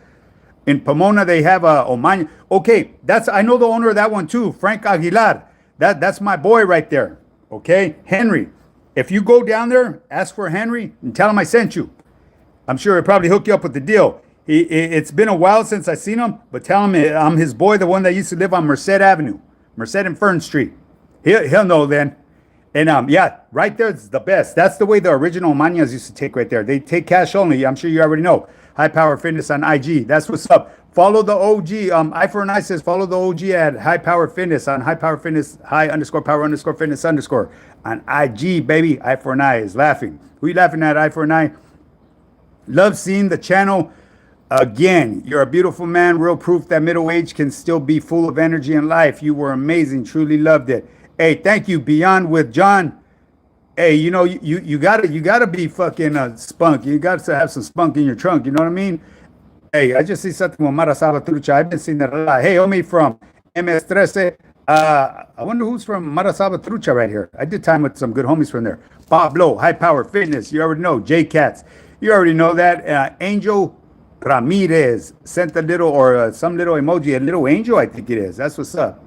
In Pomona, they have a Omaña. Okay, I know the owner of that one too, Frank Aguilar. That's my boy right there. Okay, Henry. If you go down there, ask for Henry and tell him I sent you. I'm sure he'll probably hook you up with the deal. It's been a while since I seen him, but tell him I'm his boy, the one that used to live on Merced Avenue, Merced and Fern Street. He'll know then. And yeah, right there is the best. That's the way the original Mañas used to take right there. They take cash only. I'm sure you already know. High Power Fitness on IG. That's what's up. Follow the OG. I for an I says follow the OG at High Power Fitness on High Power Fitness, high_power_fitness_ on IG, baby. I for an I is laughing. Who you laughing at? I for an I. Love seeing the channel again. You're a beautiful man. Real proof that middle age can still be full of energy and life. You were amazing. Truly loved it. Hey, thank you. Beyond with John. Hey, you gotta be fucking spunk. You got to have some spunk in your trunk. You know what I mean? Hey, I just see something with Mara Salvatrucha. I've been seeing that a lot. Hey, homie from MS13. I wonder who's from Mara Salvatrucha right here. I did time with some good homies from there. Pablo, High Power Fitness. You already know. J Cats. You already know that. Angel Ramirez sent a little or some little emoji. A little angel, I think it is. That's what's up.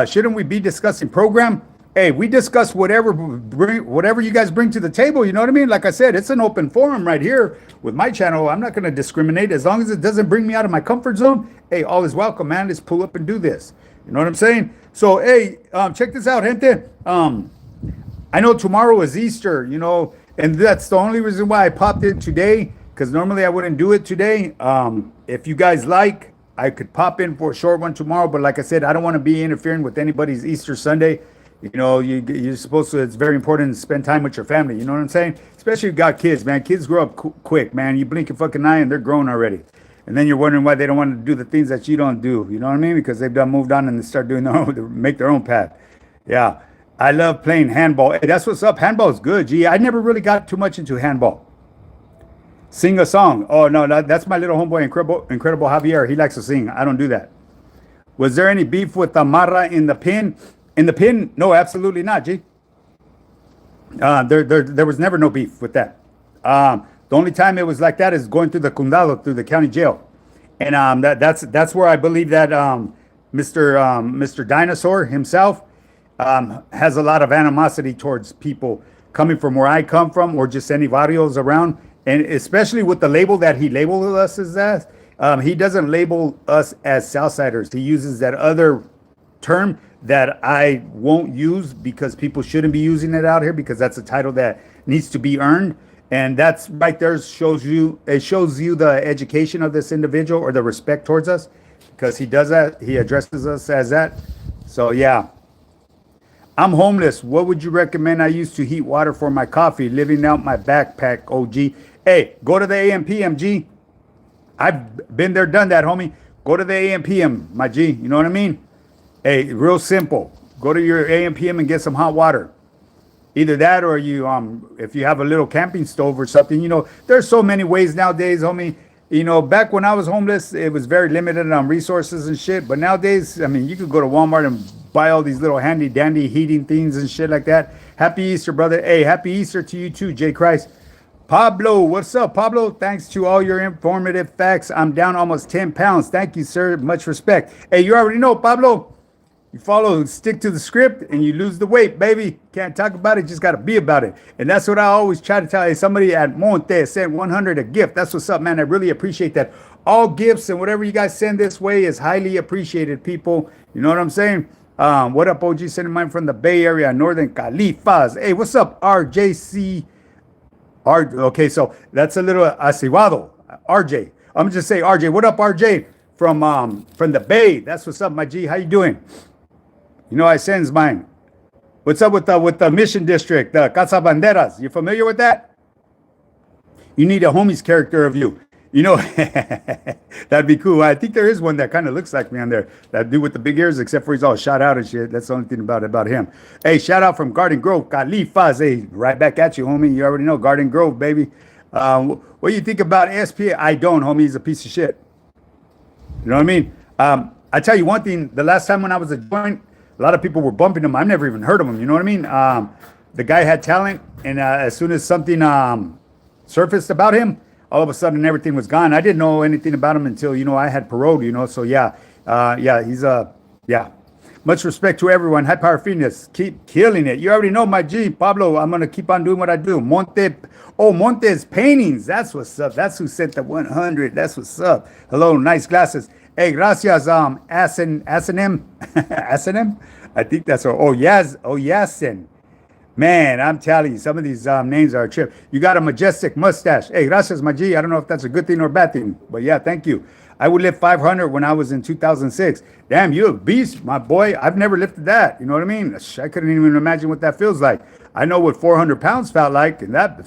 Shouldn't we be discussing program? Hey, we discuss whatever you guys bring to the table. You know what I mean? Like I said, it's an open forum right here with my channel. I'm not going to discriminate as long as it doesn't bring me out of my comfort zone. Hey, all is welcome, man. Let's pull up and do this. You know what I'm saying? So, hey, check this out, gente. I know tomorrow is Easter, and that's the only reason why I popped in today, because normally I wouldn't do it today. If you guys like, I could pop in for a short one tomorrow, but like I said, I don't want to be interfering with anybody's Easter Sunday. You're supposed to, it's very important to spend time with your family. You know what I'm saying? Especially if you got kids, man. Kids grow up quick, man. You blink your fucking eye and they're grown already. And then you're wondering why they don't want to do the things that you don't do. You know what I mean? Because they've moved on and they start doing make their own path. Yeah. I love playing handball. Hey, that's what's up. Handball is good. Gee, I never really got too much into handball. Sing a song. Oh, no, that's my little homeboy, Incredible Javier. He likes to sing. I don't do that. Was there any beef with Amara in the pin? In the pin? No, absolutely not, G. There was never no beef with that. The only time it was like that is going through the Condado, through the county jail. And that's where I believe that Mr. Dinosaur himself has a lot of animosity towards people coming from where I come from or just any barrios around. And especially with the label that he labeled us as, he doesn't label us as Southsiders. He uses that other term that I won't use because people shouldn't be using it out here because that's a title that needs to be earned. And that's right there shows you the education of this individual or the respect towards us because he does that. He addresses us as that. So yeah. I'm homeless. What would you recommend I use to heat water for my coffee? Living out my backpack, OG. Hey, go to the AMPM, I've been there, done that, homie. Go to the AMPM, my G. You know what I mean? Hey, real simple. Go to your AMPM and get some hot water. Either that or if you have a little camping stove or something, there's so many ways nowadays, homie. Back when I was homeless, it was very limited on resources and shit. But nowadays, I mean, you could go to Walmart and buy all these little handy dandy heating things and shit like that. Happy Easter, brother. Hey, happy Easter to you too, J. Christ. Pablo, what's up, Pablo? Thanks to all your informative facts. I'm down almost 10 pounds. Thank you, sir. Much respect. Hey, you already know, Pablo. You stick to the script, and you lose the weight, baby. Can't talk about it, just got to be about it. And that's what I always try to tell you. Somebody at Monte sent 100 a gift. That's what's up, man. I really appreciate that. All gifts and whatever you guys send this way is highly appreciated, people. You know what I'm saying? What up, OG? Sending mine from the Bay Area, Northern Califas. Hey, what's up, RJC? Okay, so that's a little acivado. RJ. I'm gonna just say RJ. What up, RJ? From the Bay. That's what's up, my G. How you doing? I sends mine. What's up with the Mission District, the Casa Banderas? You familiar with that? You need a homie's character of you. That'd be cool. I think there is one that kind of looks like me on there. That dude with the big ears, except for he's all shot out and shit. That's the only thing about him. Hey, shout out from Garden Grove, Califas. Hey, right back at you, homie. You already know Garden Grove, baby. What do you think about H.P.F? I don't, homie. He's a piece of shit. You know what I mean? I tell you one thing. The last time when I was a joint, a lot of people were bumping him. I've never even heard of him. You know what I mean? The guy had talent, and as soon as something surfaced about him, all of a sudden everything was gone. I didn't know anything about him until I had parole. So yeah, he's Much respect to everyone. High Power Fitness, keep killing it. You already know my G, Pablo. I'm gonna keep on doing what I do. Monte's paintings. That's what's up. That's who sent the 100. That's what's up. Hello, nice glasses. Hey, gracias, Asenem. I think that's Yasin. Man, I'm telling you, some of these names are a trip. You got a majestic mustache. Hey, gracias, my G. I don't know if that's a good thing or a bad thing, but yeah, thank you. I would lift 500 when I was in 2006. Damn, you a beast, my boy. I've never lifted that. You know what I mean? I couldn't even imagine what that feels like. I know what 400 pounds felt like, and that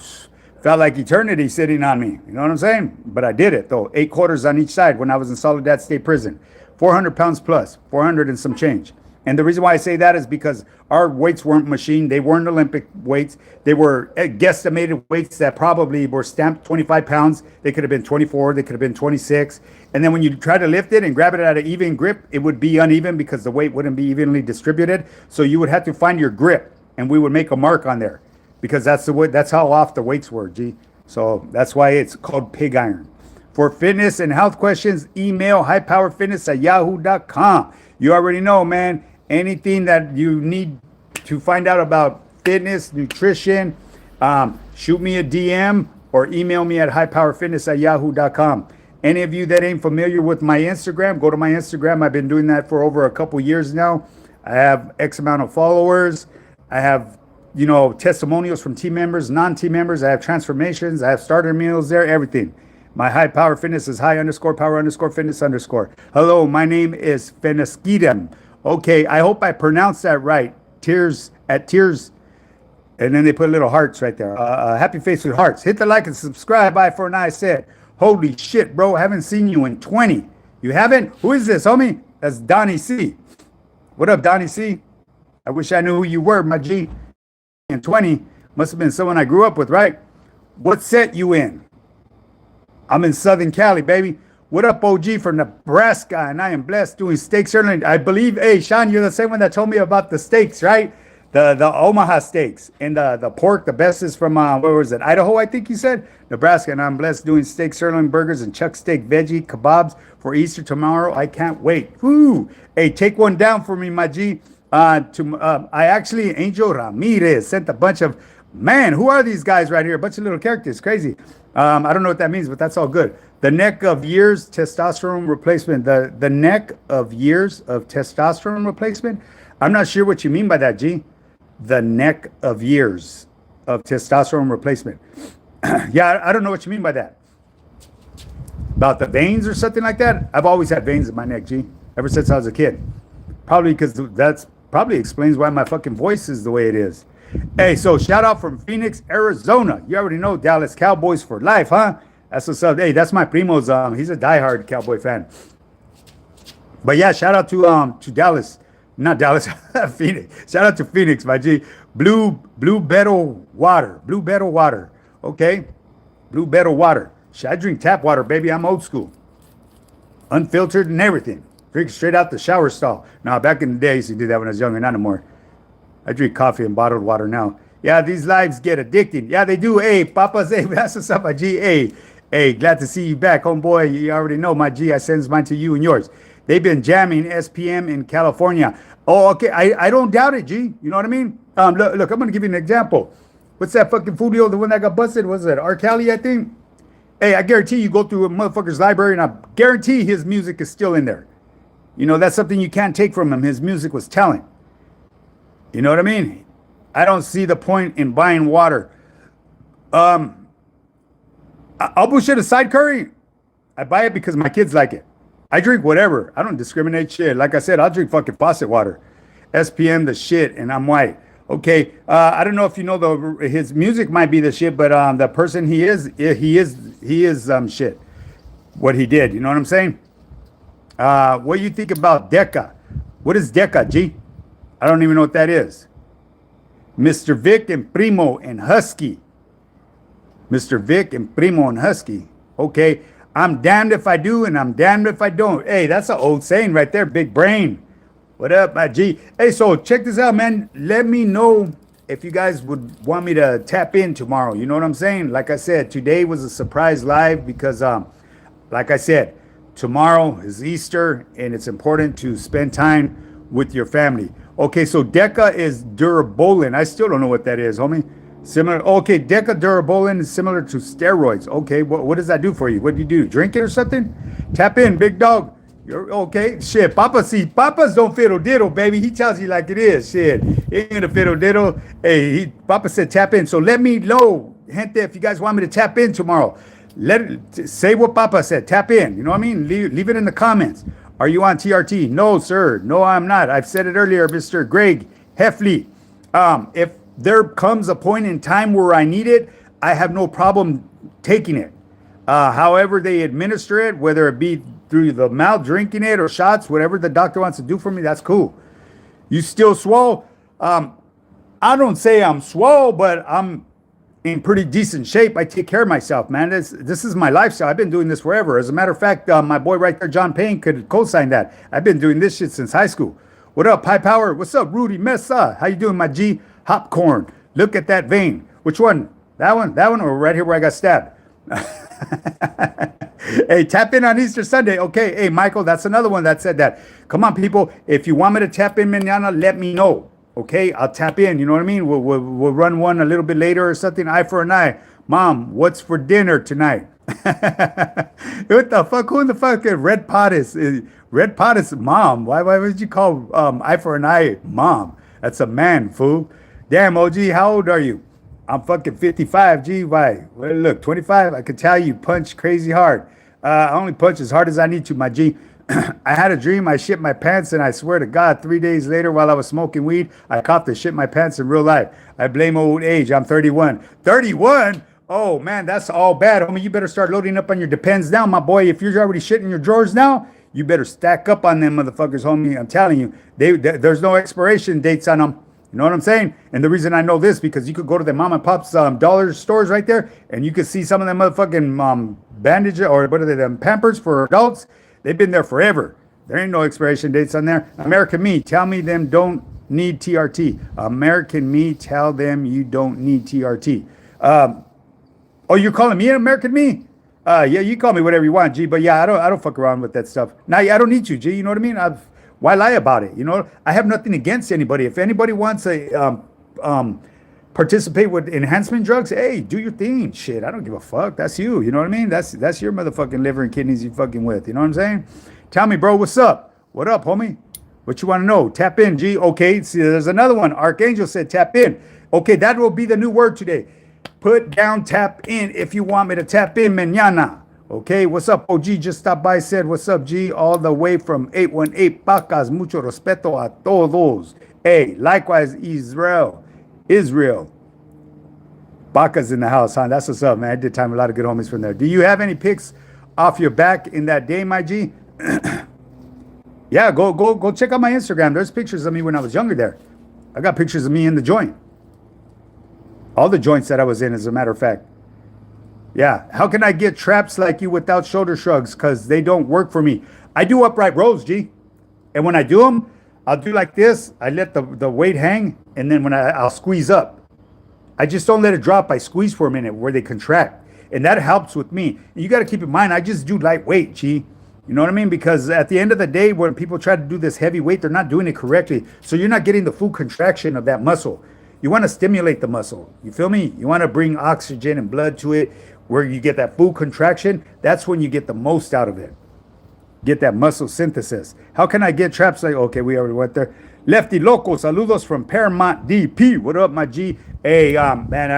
felt like eternity sitting on me. You know what I'm saying? But I did it, though. 8 quarters on each side when I was in Soledad State Prison. 400 pounds plus, 400 and some change. And the reason why I say that is because our weights weren't machined. They weren't Olympic weights. They were guesstimated weights that probably were stamped 25 pounds. They could have been 24. They could have been 26. And then when you try to lift it and grab it at an even grip, it would be uneven because the weight wouldn't be evenly distributed. So you would have to find your grip, and we would make a mark on there because that's the way. That's how off the weights were, G. So that's why it's called pig iron. For fitness and health questions, email highpowerfitness@yahoo.com. You already know, man. Anything that you need to find out about fitness, nutrition, shoot me a DM or email me at highpowerfitness@yahoo.com. Any of you that ain't familiar with my Instagram, go to my Instagram. I've been doing that for over a couple years now. I have X amount of followers. I have, testimonials from team members, non-team members. I have transformations. I have starter meals there, everything. My high power fitness is high_power_fitness_. Hello, my name is Feneskidem. Okay, I hope I pronounced that right. Tears. And then they put little hearts right there. Happy face with hearts. Hit the like and subscribe. Bye for now. I said, holy shit, bro. I haven't seen you in 20. You haven't? Who is this, homie? That's Donnie C. What up, Donnie C? I wish I knew who you were, my G. In 20. Must have been someone I grew up with, right? What set you in? I'm in Southern Cali, baby. What up, OG from Nebraska? And I am blessed doing steak sirloin. I believe, hey, Sean, you're the same one that told me about the steaks, right? The Omaha steaks. And the pork, the best is from, where was it? Idaho, I think you said? Nebraska. And I'm blessed doing steak sirloin burgers and chuck steak veggie kebabs for Easter tomorrow. I can't wait. Woo! Hey, take one down for me, my G. I actually, Angel Ramirez sent a bunch of, man, who are these guys right here? A bunch of little characters. Crazy. I don't know what that means, but that's all good. The neck of years testosterone replacement. The neck of years of testosterone replacement. I'm not sure what you mean by that, G. The neck of years of testosterone replacement. Yeah, I don't know what you mean by that. About the veins or something like that? I've always had veins in my neck, G. Ever since I was a kid. Probably because that's probably explains why my fucking voice is the way it is. Hey, so shout out from Phoenix, Arizona. You already know Dallas Cowboys for life, huh? That's what's up. Hey, that's my primo's. He's a diehard Cowboy fan. But yeah, shout out to Dallas, not Dallas, Phoenix. Shout out to Phoenix, my G. Blue Beetle water, okay? Blue Beetle water. I drink tap water, baby. I'm old school, unfiltered and everything. Drink straight out the shower stall. Now, back in the day, I used to do that when I was younger. Not anymore. I drink coffee and bottled water now. Yeah, these lives get addicting. Yeah, they do. Hey, Papa's, hey, that's what's up, my G. Hey, glad to see you back, homeboy. You already know, my G. I sends mine to you and yours. They've been jamming SPM in California. Oh, okay. I don't doubt it, G. You know what I mean? Look, I'm going to give you an example. What's that fucking Fulio, the one that got busted? Was it R. Kelly, I think? Hey, I guarantee you go through a motherfucker's library, and I guarantee his music is still in there. That's something you can't take from him. His music was talent. You know what I mean? I don't see the point in buying water. I'll bullshit aside, Curry. I buy it because my kids like it. I drink whatever. I don't discriminate shit. Like I said, I'll drink fucking faucet water. SPM the shit, and I'm white. Okay. I don't know if you know his music might be the shit, but the person he is shit. What he did. You know what I'm saying? What do you think about Deca? What is Deca, G? I don't even know what that is. Mr. Vic and Primo and Husky. Mr. Vic and Primo and Husky. Okay. I'm damned if I do and I'm damned if I don't. Hey, that's an old saying right there. Big brain. What up, my G? Hey, so check this out, man. Let me know if you guys would want me to tap in tomorrow. You know what I'm saying? Like I said, today was a surprise live because, like I said, tomorrow is Easter and it's important to spend time with your family. Okay, so Deca is Durabolin. I still don't know what that is, homie. Similar. Okay, Deca Durabolin is similar to steroids. Okay, what does that do for you? What do you do? Drink it or something? Tap in, big dog. You're okay. Shit, Papa's don't fiddle diddle, baby. He tells you like it is. Shit, he ain't gonna fiddle diddle. Hey, Papa said tap in. So let me know, gente, if you guys want me to tap in tomorrow. Say what Papa said. Tap in. You know what I mean? Leave it in the comments. Are you on TRT? No, sir. No, I'm not. I've said it earlier, Mr. Greg Heffley. If there comes a point in time where I need it, I have no problem taking it. However they administer it, whether it be through the mouth, drinking it, or shots, whatever the doctor wants to do for me, that's cool. You still swole? I don't say I'm swole, but I'm in pretty decent shape. I take care of myself, man. This is my lifestyle. I've been doing this forever. As a matter of fact, my boy right there, John Payne, could co-sign that. I've been doing this shit since high school. What up, High Power? What's up, Rudy Mesa? How you doing, my G? Hopcorn. Look at that vein. Which one? That one? That one? Or right here where I got stabbed? Hey, tap in on Easter Sunday. Okay. Hey, Michael, that's another one that said that. Come on, people. If you want me to tap in mañana, let me know. Okay, I'll tap in. You know what I mean? We'll run one a little bit later or something. Eye for an eye. Mom, what's for dinner tonight? What the fuck? Who in the fuck? Red Pot is Red Pot is mom. Why would you call eye for an eye mom? That's a man, fool. Damn, OG, how old are you? I'm fucking 55. G, why? Well, look, 25. I can tell you punch crazy hard. I only punch as hard as I need to, my G. I had a dream. I shit my pants, and I swear to God, 3 days later, while I was smoking weed, I coughed to shit my pants in real life. I blame old age. I'm 31. 31? Oh man, that's all bad, homie. You better start loading up on your Depends now, my boy. If you're already shitting your drawers now, you better stack up on them motherfuckers, homie. I'm telling you, there's no expiration dates on them. You know what I'm saying? And the reason I know this, because you could go to the mom and pop's dollar stores right there, and you could see some of them motherfucking bandage, or what are they, them Pampers for adults. They've been there forever. There ain't no expiration dates on there. American Me, tell me them don't need TRT. American Me, tell them you don't need TRT. Oh, you're calling me an American Me? Yeah, you call me whatever you want, G. But yeah, I don't fuck around with that stuff. Now, I don't need you, G. You know what I mean? Why lie about it? You know, I have nothing against anybody. If anybody wants a participate with enhancement drugs, hey, do your thing. Shit, I don't give a fuck. That's you. You know what I mean? That's your motherfucking liver and kidneys you fucking with. You know what I'm saying? Tell me, bro, what's up? What up, homie? What you want to know? Tap in, G. Okay, see, there's another one. Archangel said tap in. Okay, that will be the new word today. Put down tap in if you want me to tap in mañana. Okay, what's up, OG? Just stopped by, said, what's up, G? All the way from 818 Pacas. Mucho respeto a todos. Hey, likewise, Israel. Baca's in the house, huh? That's what's up, man. I did time a lot of good homies from there. Do you have any pics off your back in that day, my G? Yeah, go check out my Instagram. There's pictures of me when I was younger there. I got pictures of me in the joint. All the joints that I was in, as a matter of fact. Yeah. How can I get traps like you without shoulder shrugs? Because they don't work for me. I do upright rows, G. And when I do them, I'll do like this. I let the weight hang, and then when I'll squeeze up. I just don't let it drop. I squeeze for a minute where they contract. And that helps with me. And you got to keep in mind, I just do lightweight, G. You know what I mean? Because at the end of the day, when people try to do this heavy weight, they're not doing it correctly. So you're not getting the full contraction of that muscle. You want to stimulate the muscle. You feel me? You want to bring oxygen and blood to it where you get that full contraction. That's when you get the most out of it. Get that muscle synthesis. How can I get traps like, okay, we already went there. Lefty Loco, saludos from Paramount DP. What up, my G? Hey, man,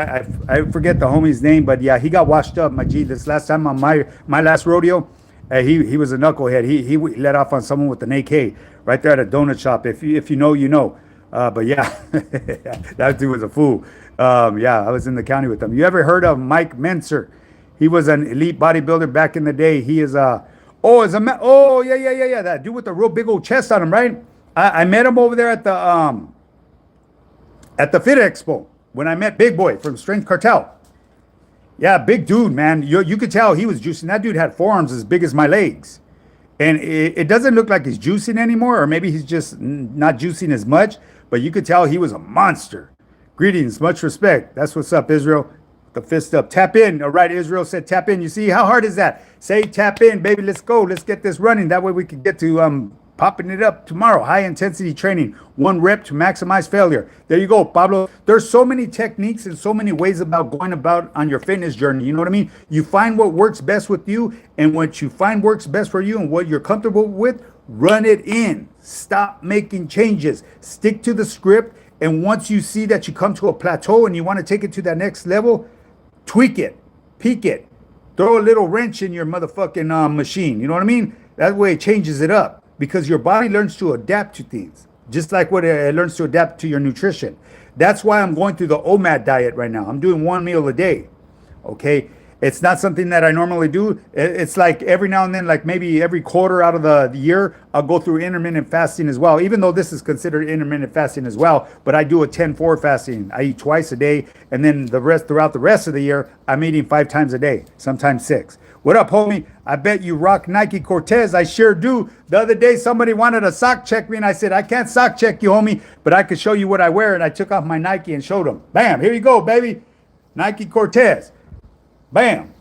I forget the homie's name, but yeah, he got washed up, my G. This last time on my last rodeo, he was a knucklehead. He let off on someone with an AK right there at a donut shop. If you know, you know. But yeah, that dude was a fool. Yeah, I was in the county with him. You ever heard of Mike Menser? He was an elite bodybuilder back in the day. He is yeah, that dude with the real big old chest on him, right? I met him over there at the Fit Expo when I met Big Boy from Strength Cartel. Yeah, big dude, man. You could tell he was juicing. That dude had forearms as big as my legs. And it doesn't look like he's juicing anymore, or maybe he's just not juicing as much, but you could tell he was a monster. Greetings, much respect. That's what's up, Israel. The fist up. Tap in. All right, Israel said tap in. You see, how hard is that? Say tap in, baby. Let's go. Let's get this running. That way we can get to popping it up tomorrow. High intensity training. 1 rep to maximize failure. There you go, Pablo. There's so many techniques and so many ways about going about on your fitness journey. You know what I mean? You find what works best with you, and what you find works best for you and what you're comfortable with, run it in. Stop making changes. Stick to the script. And once you see that you come to a plateau and you want to take it to that next level, tweak it, peak it, throw a little wrench in your motherfucking machine. You know what I mean? That way it changes it up, because your body learns to adapt to things, just like what it learns to adapt to your nutrition. That's why I'm going through the OMAD diet right now. I'm doing 1 meal a day, okay? It's not something that I normally do. It's like every now and then, like maybe every quarter out of the year, I'll go through intermittent fasting as well, even though this is considered intermittent fasting as well. But I do a 10-4 fasting. I eat twice a day. And then throughout the rest of the year, I'm eating 5 times a day, sometimes 6. What up, homie? I bet you rock Nike Cortez. I sure do. The other day, somebody wanted to sock check me, and I said, I can't sock check you, homie, but I could show you what I wear. And I took off my Nike and showed them. Bam, here you go, baby. Nike Cortez. Bam.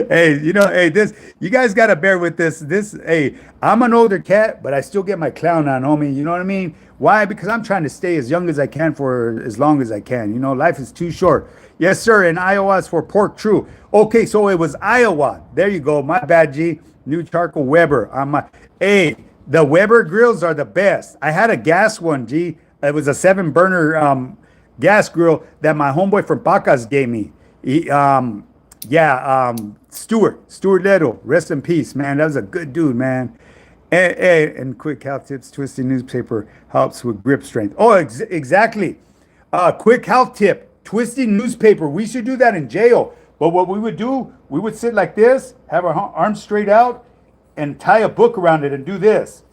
Hey, this, you guys got to bear with this. Hey, I'm an older cat, but I still get my clown on, homie. You know what I mean? Why? Because I'm trying to stay as young as I can for as long as I can. Life is too short. Yes, sir. And Iowa is for pork, true. Okay, so it was Iowa. There you go. My bad, G. New charcoal Weber. Hey, the Weber grills are the best. I had a gas one, G. It was a 7-burner gas grill that my homeboy from Pacas gave me. Stuart Little, rest in peace, man. That was a good dude, man. And quick health tips: twisting newspaper helps with grip strength. Oh, exactly. Quick health tip: twisting newspaper. We should do that in jail. But what we would do, we would sit like this, have our arms straight out, and tie a book around it and do this.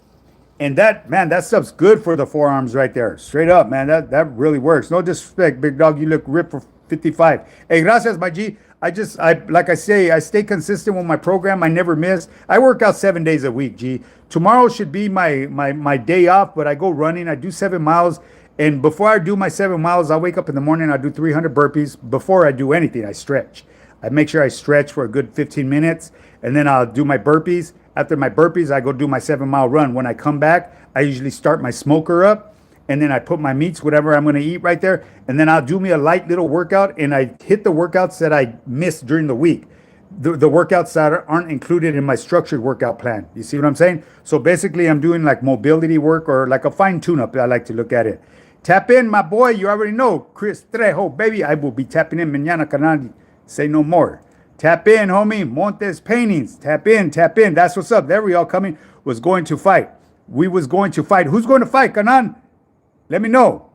And that stuff's good for the forearms right there. Straight up, man. That really works. No disrespect, big dog. You look ripped for 55. Hey, gracias, my G. Like I say, I stay consistent with my program. I never miss. I work out 7 days a week, G. Tomorrow should be my day off, but I go running. I do 7 miles. And before I do my 7 miles, I wake up in the morning. I do 300 burpees. Before I do anything, I stretch. I make sure I stretch for a good 15 minutes. And then I'll do my burpees. After my burpees, I go do my 7-mile run. When I come back, I usually start my smoker up. And then I put my meats, whatever I'm going to eat right there. And then I'll do me a light little workout. And I hit the workouts that I missed during the week. The workouts that aren't included in my structured workout plan. You see what I'm saying? So basically, I'm doing like mobility work or like a fine tune-up. I like to look at it. Tap in, my boy. You already know. Chris Trejo, baby. I will be tapping in mañana, canal. Say no more. Tap in, homie. Montes Paintings. Tap in, tap in. That's what's up. There we all coming. Was going to fight. We was going to fight. Who's going to fight, Canan? Let me know.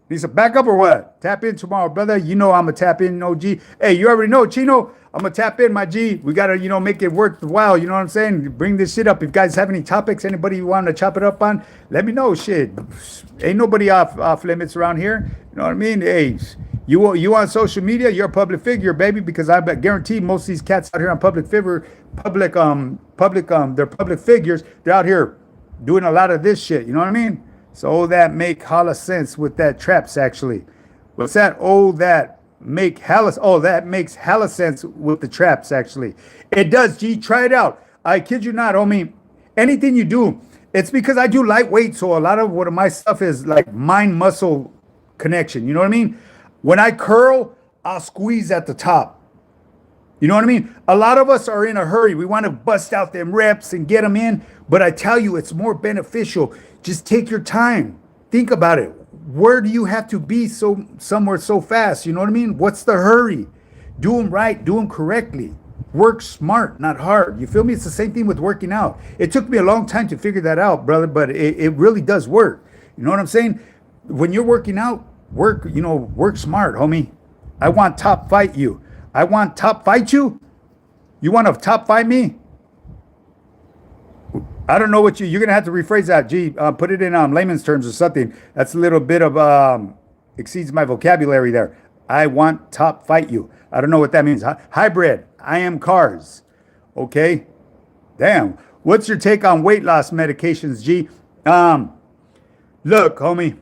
Need some backup or what? Tap in tomorrow, brother. You know I'm going to tap in, OG. Hey, you already know, Chino. I'm going to tap in, my G. We got to, make it worthwhile. You know what I'm saying? Bring this shit up. If you guys have any topics, anybody you want to chop it up on, let me know. Shit. Ain't nobody off limits around here. You know what I mean? Hey, you on social media, you're a public figure, baby, because I guarantee most of these cats out here on they're public figures. They're out here doing a lot of this shit. You know what I mean? So that make hella sense with that traps, actually. What's that? That makes hella sense with the traps, actually. It does, G. Try it out. I kid you not, homie. Anything you do, it's because I do lightweight, so a lot of what my stuff is like mind-muscle connection. You know what I mean? When I curl, I'll squeeze at the top. You know what I mean? A lot of us are in a hurry. We want to bust out them reps and get them in. But I tell you, it's more beneficial. Just take your time. Think about it. Where do you have to be somewhere so fast? You know what I mean? What's the hurry? Do them right. Do them correctly. Work smart, not hard. You feel me? It's the same thing with working out. It took me a long time to figure that out, brother, but it really does work. You know what I'm saying? When you're working out, work smart, homie. I want top fight you. I want top fight you? You want to top fight me? I don't know what you're going to have to rephrase that. Gee, put it in layman's terms or something. That's a little bit of, exceeds my vocabulary there. I want top fight you. I don't know what that means. Hybrid. I am cars. Okay. Damn. What's your take on weight loss medications, G? Look, homie,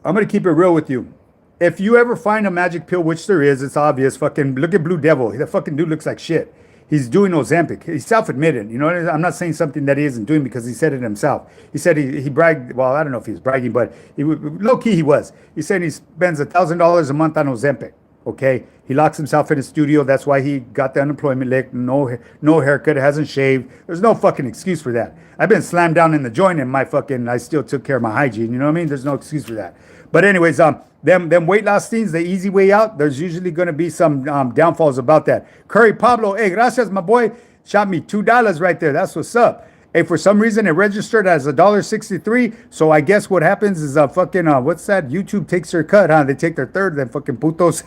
I'm going to keep it real with you. If you ever find a magic pill, which there is, it's obvious. Fucking look at Blue Devil. That fucking dude looks like shit. He's doing Ozempic. He's self-admitted. You know, I'm not saying something that he isn't doing because he said it himself. He said he bragged. Well, I don't know if he was bragging, but low-key he was. He said he spends $1,000 a month on Ozempic. Okay, he locks himself in his studio. That's why he got the unemployment lick. No haircut. Hasn't shaved. There's no fucking excuse for that. I've been slammed down in the joint and I still took care of my hygiene. You know what I mean? There's no excuse for that. But anyways, them weight loss things, the easy way out, there's usually going to be some downfalls about that. Curry Pablo, hey, gracias, my boy. Shot me $2 right there. That's what's up. Hey, for some reason it registered as $1.63. So I guess what happens is fucking what's that? YouTube takes their cut, huh? They take their third, then fucking putos.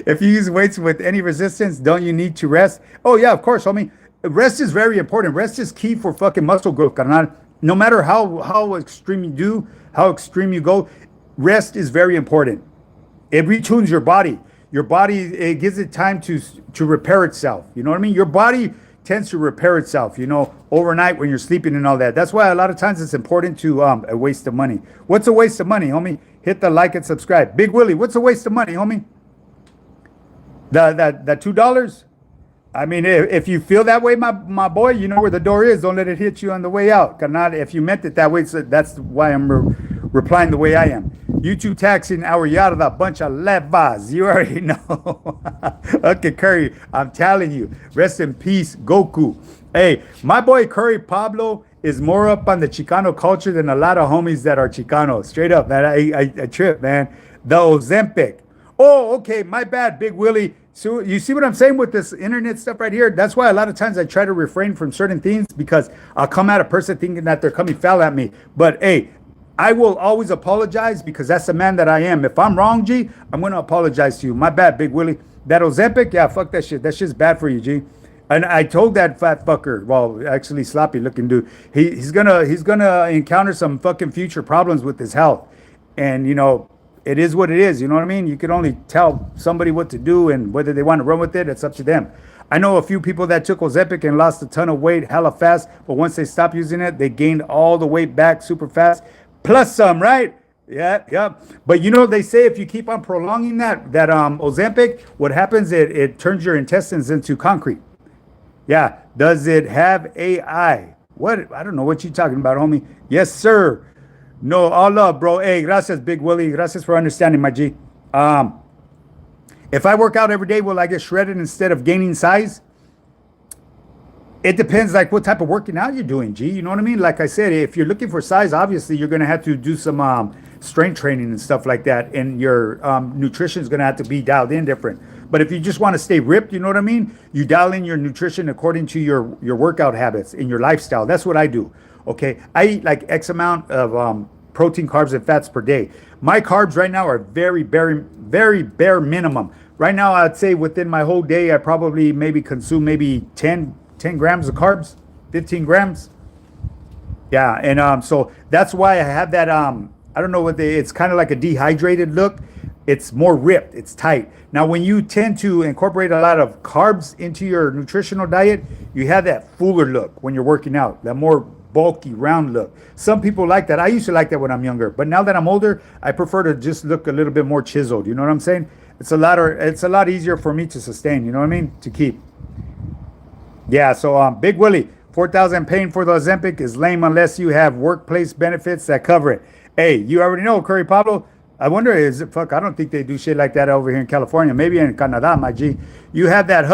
If you use weights with any resistance, don't you need to rest? Oh yeah, of course, homie. Rest is very important. Rest is key for fucking muscle growth, carnal. No matter how extreme you do, how extreme you go, rest is very important. It retunes your body. Your body, it gives it time to repair itself. You know what I mean? Your body tends to repair itself, you know, overnight when you're sleeping and all that. That's why a lot of times it's important to a waste of money. What's a waste of money, homie? Hit the like and subscribe. Big Willie, what's a waste of money, homie? That $2? I mean, if you feel that way, my boy, you know where the door is. Don't let it hit you on the way out. Not if you meant it that way. So that's why I'm replying the way I am. YouTube taxing our yarda, bunch of levas. You already know. Okay, Curry, I'm telling you. Rest in peace, Goku. Hey, my boy Curry Pablo is more up on the Chicano culture than a lot of homies that are Chicanos. Straight up, man. I trip, man. The Ozempic. Oh, okay, my bad, Big Willie. So you see what I'm saying with this internet stuff right here? That's why a lot of times I try to refrain from certain things because I'll come at a person thinking that they're coming foul at me. But hey, I will always apologize because that's the man that I am. If I'm wrong, G, I'm going to apologize to you. My bad, Big Willie. That Ozempic, yeah, fuck that shit. That shit's bad for you, G. And I told that fat fucker, well, actually sloppy looking dude, he's gonna encounter some fucking future problems with his health. And you know, it is what it is. You know what I mean? You can only tell somebody what to do, and whether they want to run with it, it's up to them. I know a few people that took Ozempic and lost a ton of weight hella fast, but once they stopped using it, they gained all the weight back super fast, plus some, right? Yeah. But you know, they say if you keep on prolonging that Ozempic, what happens, it turns your intestines into concrete. Yeah. Does it have AI? What? I don't know what you're talking about, homie. Yes, sir. No, all love, bro. Hey, gracias, Big Willie. Gracias for understanding, my G. If I work out every day, will I get shredded instead of gaining size? It depends, like, what type of working out you're doing, G. You know what I mean? Like I said, if you're looking for size, obviously, you're going to have to do some strength training and stuff like that. And your nutrition is going to have to be dialed in different. But if you just want to stay ripped, you know what I mean? You dial in your nutrition according to your workout habits and your lifestyle. That's what I do. Okay, I eat like X amount of protein, carbs, and fats per day. My carbs right now are very bare minimum. Right now, I'd say within my whole day, I probably maybe consume maybe 10 grams of carbs, 15 grams. Yeah, and so that's why I have that, I don't know what it's kind of like a dehydrated look. It's more ripped, it's tight. Now, when you tend to incorporate a lot of carbs into your nutritional diet, you have that fuller look when you're working out, that more bulky, round look. Some people like that. I used to like that when I'm younger, but now that I'm older, I prefer to just look a little bit more chiseled. You know what I'm saying? It's a lot easier for me to sustain. You know what I mean? To keep. Yeah. So Big Willie, 4,000 paying for the Ozempic is lame unless you have workplace benefits that cover it. Hey, you already know, Curry Pablo. I wonder, is it fuck? I don't think they do shit like that over here in California. Maybe in Canada, my G. You have that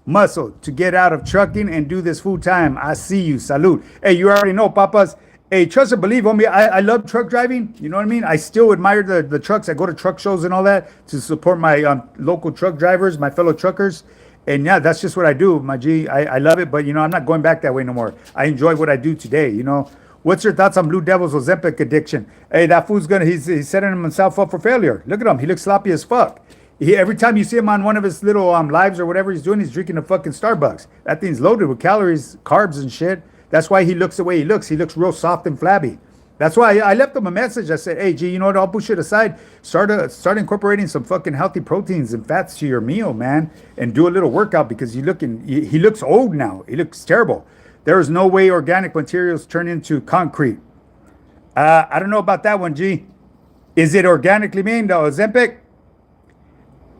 muscle to get out of trucking and do this full time. I see you. Salute. Hey, you already know, papas. Hey, trust and believe on me. I love truck driving. You know what I mean? I still admire the trucks. I go to truck shows and all that to support my local truck drivers, my fellow truckers. And yeah, that's just what I do, my G. I love it, but you know, I'm not going back that way no more. I enjoy what I do today, you know. What's your thoughts on Blue Devil's Ozempic addiction? Hey, that fool's he's setting himself up for failure. Look at him. He looks sloppy as fuck. Every time you see him on one of his little lives or whatever he's doing, he's drinking a fucking Starbucks. That thing's loaded with calories, carbs, and shit. That's why he looks the way he looks. He looks real soft and flabby. That's why I left him a message. I said, hey, G, you know what? I'll push it aside. Start incorporating some fucking healthy proteins and fats to your meal, man. And do a little workout because he looks old now. He looks terrible. There is no way organic materials turn into concrete. I don't know about that one, G. Is it organically made, the Ozempic?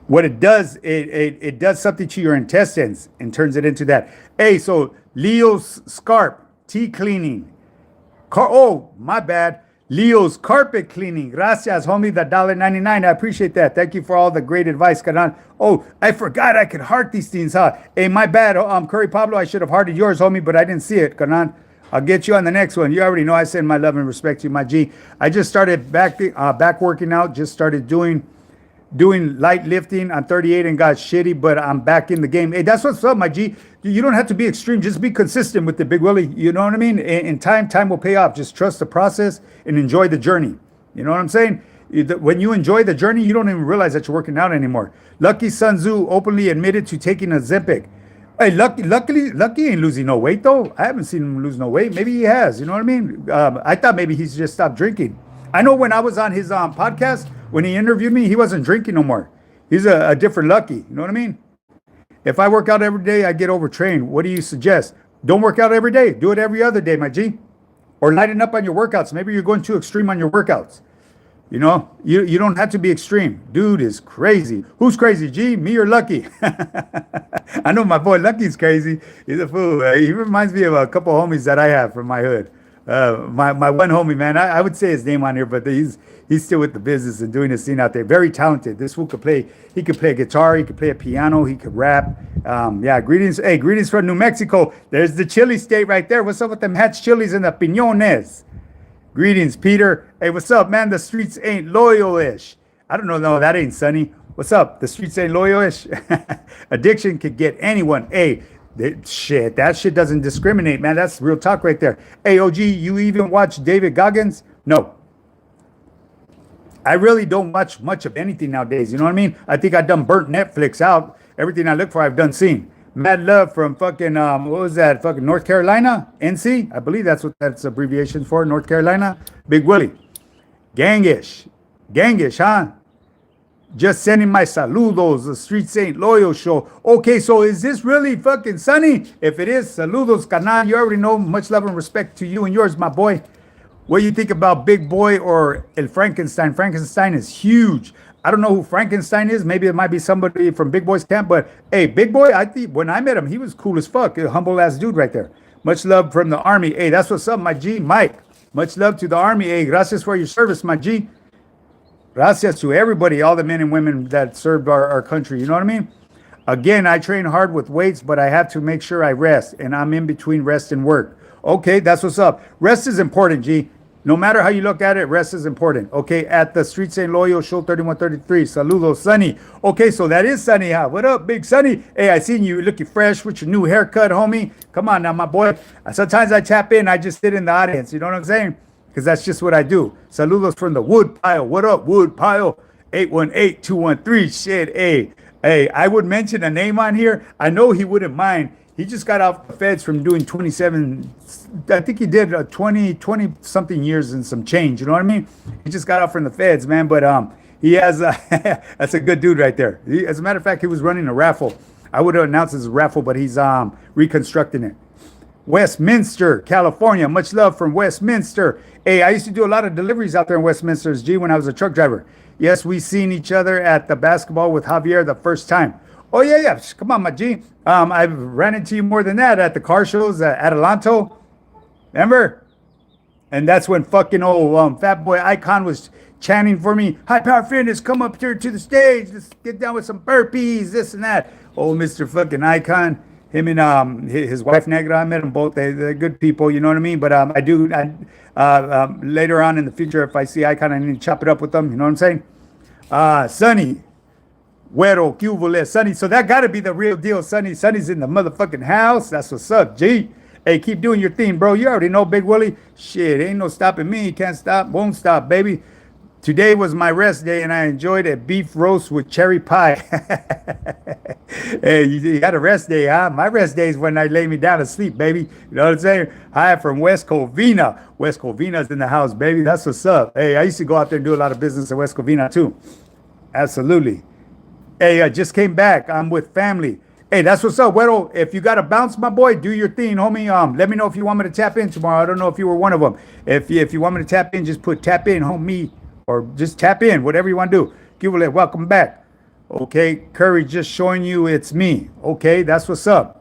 What it does, it does something to your intestines and turns it into that. Hey, so Leo's Scarp, tea cleaning. Oh, my bad. Leo's carpet cleaning. Gracias, homie, the $1.99. I appreciate that. Thank you for all the great advice, Canan. Oh, I forgot I could heart these things, huh? Hey, my bad. Curry Pablo, I should have hearted yours, homie, but I didn't see it, Canan. I'll get you on the next one. You already know I send my love and respect to you, my G. I just started back working out. Just started doing doing light lifting. I'm 38 and got shitty, but I'm back in the game. Hey, that's what's up, my G. You don't have to be extreme. Just be consistent with the Big Willie. You know what I mean? In time will pay off. Just trust the process and enjoy the journey. You know what I'm saying? When you enjoy the journey, you don't even realize that you're working out anymore. Lucky Sun Tzu openly admitted to taking a Ozempic. Hey, Lucky ain't losing no weight though. I haven't seen him lose no weight. Maybe he has. You know what I mean? I thought maybe he's just stopped drinking. I know when I was on his podcast, when he interviewed me, he wasn't drinking no more. He's a different Lucky. You know what I mean? If I work out every day, I get overtrained. What do you suggest? Don't work out every day. Do it every other day, my G. Or lighten up on your workouts. Maybe you're going too extreme on your workouts. You know, you don't have to be extreme. Dude is crazy. Who's crazy, G? Me or Lucky? I know my boy Lucky's crazy. He's a fool. He reminds me of a couple homies that I have from my hood. My one homie, man, I would say his name on here, but he's still with the business and doing his thing out there. Very talented. This fool could play. He could play a guitar. He could play a piano. He could rap. Yeah, greetings. Hey, greetings from New Mexico. There's the chili state right there. What's up with them Hatch chilies and the piñones? Greetings, Peter. Hey, what's up, man? The streets ain't loyal-ish. I don't know. No, that ain't sunny. What's up? The streets ain't loyal-ish. Addiction could get anyone. Hey, that shit doesn't discriminate, man. That's real talk right there. Hey, OG, you even watch David Goggins? No. I really don't watch much of anything nowadays. You know what I mean? I think I done burnt Netflix out. Everything I look for, I've done seen. Mad Love from fucking, what was that? Fucking North Carolina? NC? I believe that's what that's abbreviation for, North Carolina. Big Willie. Gangish, huh? Just sending my saludos, the Streets Ain't Loyal show. Okay, so is this really fucking sunny? If it is, saludos, canal. You already know. Much love and respect to you and yours, my boy. What do you think about Big Boy or El Frankenstein? Frankenstein is huge. I don't know who Frankenstein is. Maybe it might be somebody from Big Boy's camp. But hey, Big Boy, I think when I met him, he was cool as fuck. A humble ass dude right there. Much love from the Army. Hey, that's what's up, my G. Mike. Much love to the Army. Hey, gracias for your service, my G. Gracias to everybody, all the men and women that served our country. You know what I mean? Again, I train hard with weights, but I have to make sure I rest. And I'm in between rest and work. Okay, that's what's up. Rest is important, G. No matter how you look at it, rest is important. Okay, at the Streets Ain't Loyal, show 3133. Saludos, Sunny. Okay, so that is Sunny, huh? What up, Big Sunny? Hey, I seen you looking fresh with your new haircut, homie. Come on now, my boy. Sometimes I tap in, I just sit in the audience. You know what I'm saying? Because that's just what I do. Saludos from the wood pile. What up, wood pile? 818-213. Shit, hey, I would mention a name on here. I know he wouldn't mind. He just got off the feds from doing 27, I think he did 20 something years and some change. You know what I mean? He just got off from the feds, man. But he has, that's a good dude right there. As a matter of fact, he was running a raffle. I would have announced it as a raffle, but he's reconstructing it. Westminster, California. Much love from Westminster. Hey, I used to do a lot of deliveries out there in Westminster, G, when I was a truck driver. Yes, we seen each other at the basketball with Javier the first time. Oh, yeah. Come on, my G. I've ran into you more than that at the car shows at Adelanto. Remember? And that's when fucking old Fat Boy Icon was chanting for me. High Power Fitness, come up here to the stage. Let's get down with some burpees, this and that. Old Mr. fucking Icon. Him and his wife Negra, I met them both. They're good people, you know what I mean? But I later on in the future, if I see Icon, I need to chop it up with them. You know what I'm saying? Sonny. Güero, Cubole, Sonny. So that got to be the real deal, Sonny. Sonny's in the motherfucking house. That's what's up, G. Hey, keep doing your thing, bro. You already know, Big Willie. Shit, ain't no stopping me. Can't stop, won't stop, baby. Today was my rest day, and I enjoyed a beef roast with cherry pie. Hey, you had a rest day, huh? My rest day is when I lay me down to sleep, baby. You know what I'm saying? Hi from West Covina. West Covina's in the house, baby. That's what's up. Hey, I used to go out there and do a lot of business at West Covina, too. Absolutely. Hey, I just came back. I'm with family. Hey, that's what's up, Güero. If you got to bounce, my boy, do your thing, homie. Let me know if you want me to tap in tomorrow. I don't know if you were one of them. If you want me to tap in, just put tap in, homie, or just tap in, whatever you want to do. Give it, welcome back. Okay, Curry just showing you it's me. Okay, that's what's up.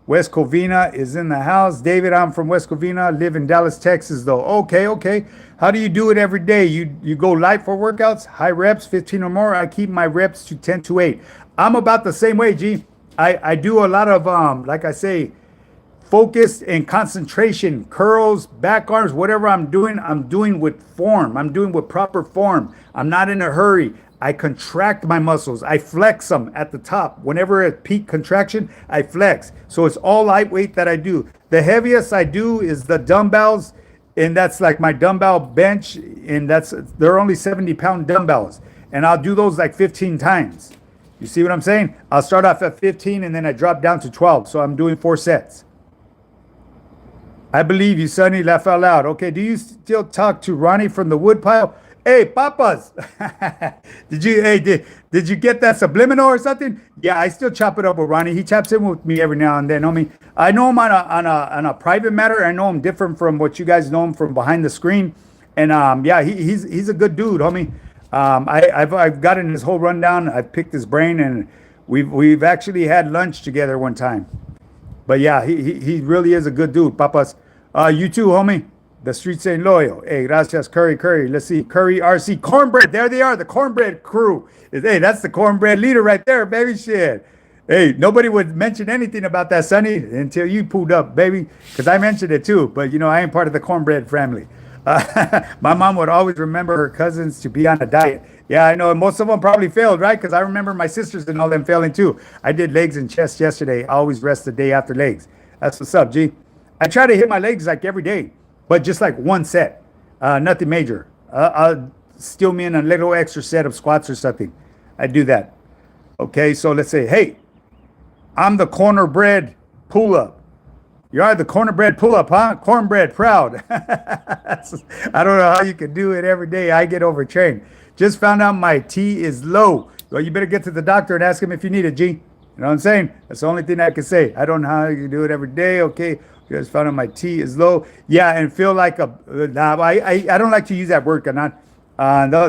West Covina is in the house. David, I'm from West Covina, live in Dallas, Texas, though. Okay. How do you do it every day? You go light for workouts, high reps, 15 or more. I keep my reps to 10 to 8. I'm about the same way, G. I do a lot of, like I say, focus and concentration, curls, back arms, whatever I'm doing with form. I'm doing with proper form. I'm not in a hurry. I contract my muscles. I flex them at the top. Whenever at peak contraction, I flex. So it's all lightweight that I do. The heaviest I do is the dumbbells, and that's like my dumbbell bench, and they're only 70-pound dumbbells, and I'll do those like 15 times. You see what I'm saying? I'll start off at 15 and then I drop down to 12. So I'm doing 4 sets. I believe you, Sonny. Laugh out loud. Okay, do you still talk to Ronnie from the woodpile? Hey, papas. Did you get that subliminal or something? Yeah, I still chop it up with Ronnie. He chops in with me every now and then, homie. I know him on a private matter. I know him different from what you guys know him from behind the screen. And yeah, he's a good dude, homie. I've gotten his whole rundown. I've picked his brain, and we've actually had lunch together one time. But yeah, he really is a good dude, papas. You too, homie. The streets ain't loyal. Hey, gracias, Curry. Let's see, Curry RC Cornbread. There they are, the Cornbread crew. Hey, that's the Cornbread leader right there, baby. Shit. Hey, nobody would mention anything about that, Sonny, until you pulled up, baby, because I mentioned it too. But you know, I ain't part of the Cornbread family. My mom would always remember her cousins to be on a diet. Yeah, I know. And most of them probably failed, right? Because I remember my sisters and all them failing too. I did legs and chest yesterday. I always rest the day after legs. That's what's up, G. I try to hit my legs like every day, but just like one set. Nothing major. I'll steal me in a little extra set of squats or something. I do that. Okay, so let's say, hey, I'm the cornbread pull-up. You are the cornbread pull-up, huh? Cornbread proud. I don't know how you can do it every day. I get overtrained. Just found out my T is low. Well, you better get to the doctor and ask him if you need it, G. You know what I'm saying? That's the only thing I can say. I don't know how you do it every day. Okay, just found out my T is low. Yeah, and feel like a... Nah, I don't like to use that word, Kanan.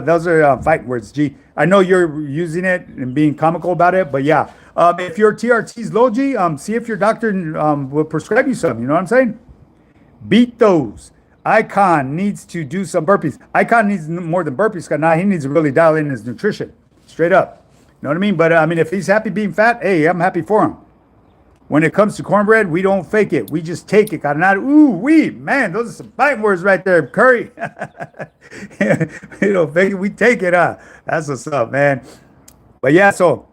Those are fighting words, G. I know you're using it and being comical about it, but yeah. If your TRT is low, G, see if your doctor will prescribe you some. You know what I'm saying? Beat those. Icon needs to do some burpees. Icon needs more than burpees, because now he needs to really dial in his nutrition. Straight up. You know what I mean? But I mean, if he's happy being fat, hey, I'm happy for him. When it comes to cornbread, we don't fake it. We just take it. Man, those are some fighting words right there, Curry. You know, fake it, we take it. That's what's up, man. But yeah, so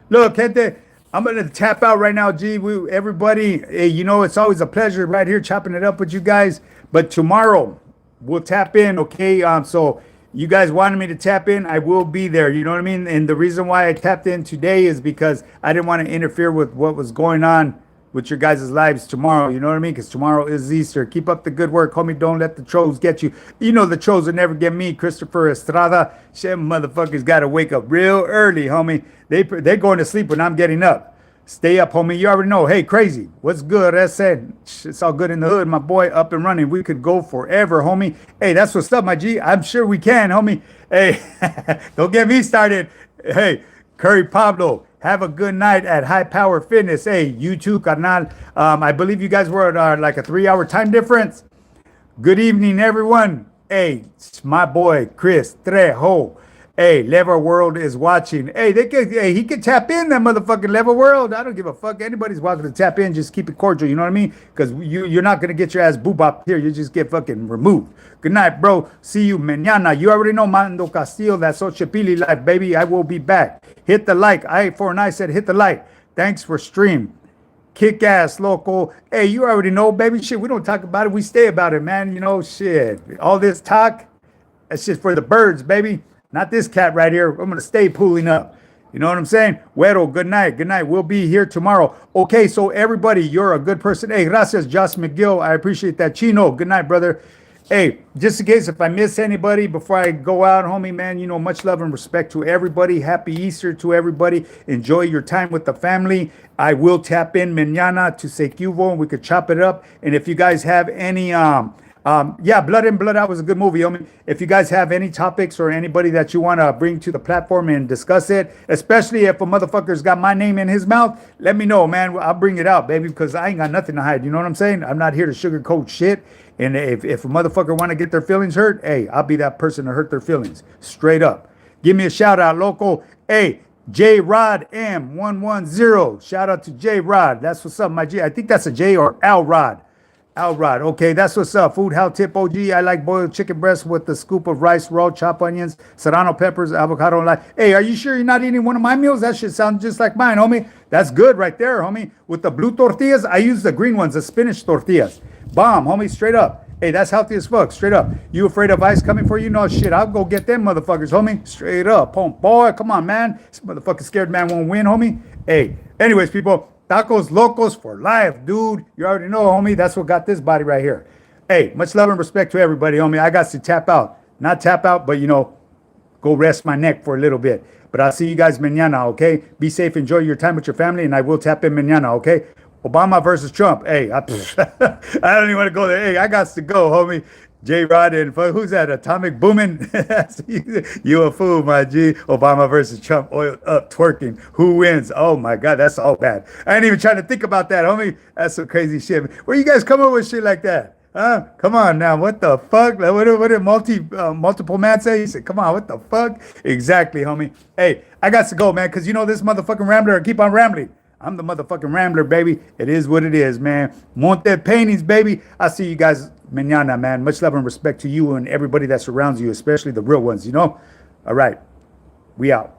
look, gente, I'm going to tap out right now, G. Everybody, hey, you know, it's always a pleasure right here chopping it up with you guys. But tomorrow, we'll tap in, okay? So you guys wanted me to tap in, I will be there. You know what I mean? And the reason why I tapped in today is because I didn't want to interfere with what was going on with your guys' lives tomorrow. You know what I mean? Because tomorrow is Easter. Keep up the good work, homie. Don't let the trolls get you. You know the trolls will never get me, Christopher Estrada. Shit, motherfuckers got to wake up real early, homie. They're going to sleep when I'm getting up. Stay up, homie. You already know. Hey, crazy. What's good? As said, it's all good in the hood. My boy up and running. We could go forever, homie. Hey, that's what's up, my G. I'm sure we can, homie. Hey, don't get me started. Hey, Curry Pablo, have a good night at High Power Fitness. Hey, you too, carnal. I believe you guys were at like a 3-hour time difference. Good evening, everyone. Hey, it's my boy, Chris Trejo. Hey, Lever World is watching. Hey, he can tap in that motherfucking Lever World. I don't give a fuck. Anybody's welcome to tap in. Just keep it cordial. You know what I mean? Because you're not going to get your ass boop here. You just get fucking removed. Good night, bro. See you mañana. You already know Mando Castillo. That's Ochapili life, baby. I will be back. Hit the like. I said hit the like. Thanks for stream. Kick ass, local. Hey, you already know, baby. Shit, we don't talk about it. We stay about it, man. You know, shit. All this talk, that's just for the birds, baby. Not this cat right here. I'm going to stay pulling up. You know what I'm saying? Güero, good night. Good night. We'll be here tomorrow. Okay, so everybody, you're a good person. Hey, gracias, Josh McGill. I appreciate that. Chino, good night, brother. Hey, just in case if I miss anybody before I go out, homie, man, you know, much love and respect to everybody. Happy Easter to everybody. Enjoy your time with the family. I will tap in mañana to Secuvo and we could chop it up. And if you guys have any... yeah, Blood In, Blood Out was a good movie, homie. If you guys have any topics or anybody that you want to bring to the platform and discuss it, especially if a motherfucker's got my name in his mouth, let me know, man. I'll bring it out, baby, because I ain't got nothing to hide. You know what I'm saying? I'm not here to sugarcoat shit. And if a motherfucker want to get their feelings hurt, hey, I'll be that person to hurt their feelings. Straight up. Give me a shout out, local. Hey, J Rod M110. Shout out to J Rod. That's what's up, my G. I think that's a J or Al Rod. Outrod. Okay, that's what's up. Food How Tip OG. I like boiled chicken breast with a scoop of rice, raw chopped onions, serrano peppers, avocado, and lime. Hey, are you sure you're not eating one of my meals? That shit sounds just like mine, homie. That's good right there, homie. With the blue tortillas, I use the green ones, the spinach tortillas. Bomb, homie, straight up. Hey, that's healthy as fuck, straight up. You afraid of ice coming for you? No shit, I'll go get them motherfuckers, homie. Straight up, boy, come on, man. This motherfucking scared man won't win, homie. Hey, anyways, people. Tacos locos for life, dude. You already know, homie. That's what got this body right here. Hey, much love and respect to everybody, homie. I got to tap out. Not tap out, but, go rest my neck for a little bit. But I'll see you guys mañana, okay? Be safe. Enjoy your time with your family, and I will tap in mañana, okay? Obama versus Trump. Hey, I don't even want to go there. Hey, I got to go, homie. J-Rod and who's that? Atomic Boomin'? You a fool, my G. Obama versus Trump, oiled up, twerking. Who wins? Oh my God, that's all bad. I ain't even trying to think about that, homie. That's some crazy shit. Where you guys come up with shit like that? Huh? Come on now, what the fuck? Like, what did multiple man say? He said, come on, what the fuck? Exactly, homie. Hey, I got to go, man, because this motherfucking rambler, I keep on rambling. I'm the motherfucking rambler, baby. It is what it is, man. Want that paintings, baby. I'll see you guys mañana, man. Much love and respect to you and everybody that surrounds you, especially the real ones, All right. We out.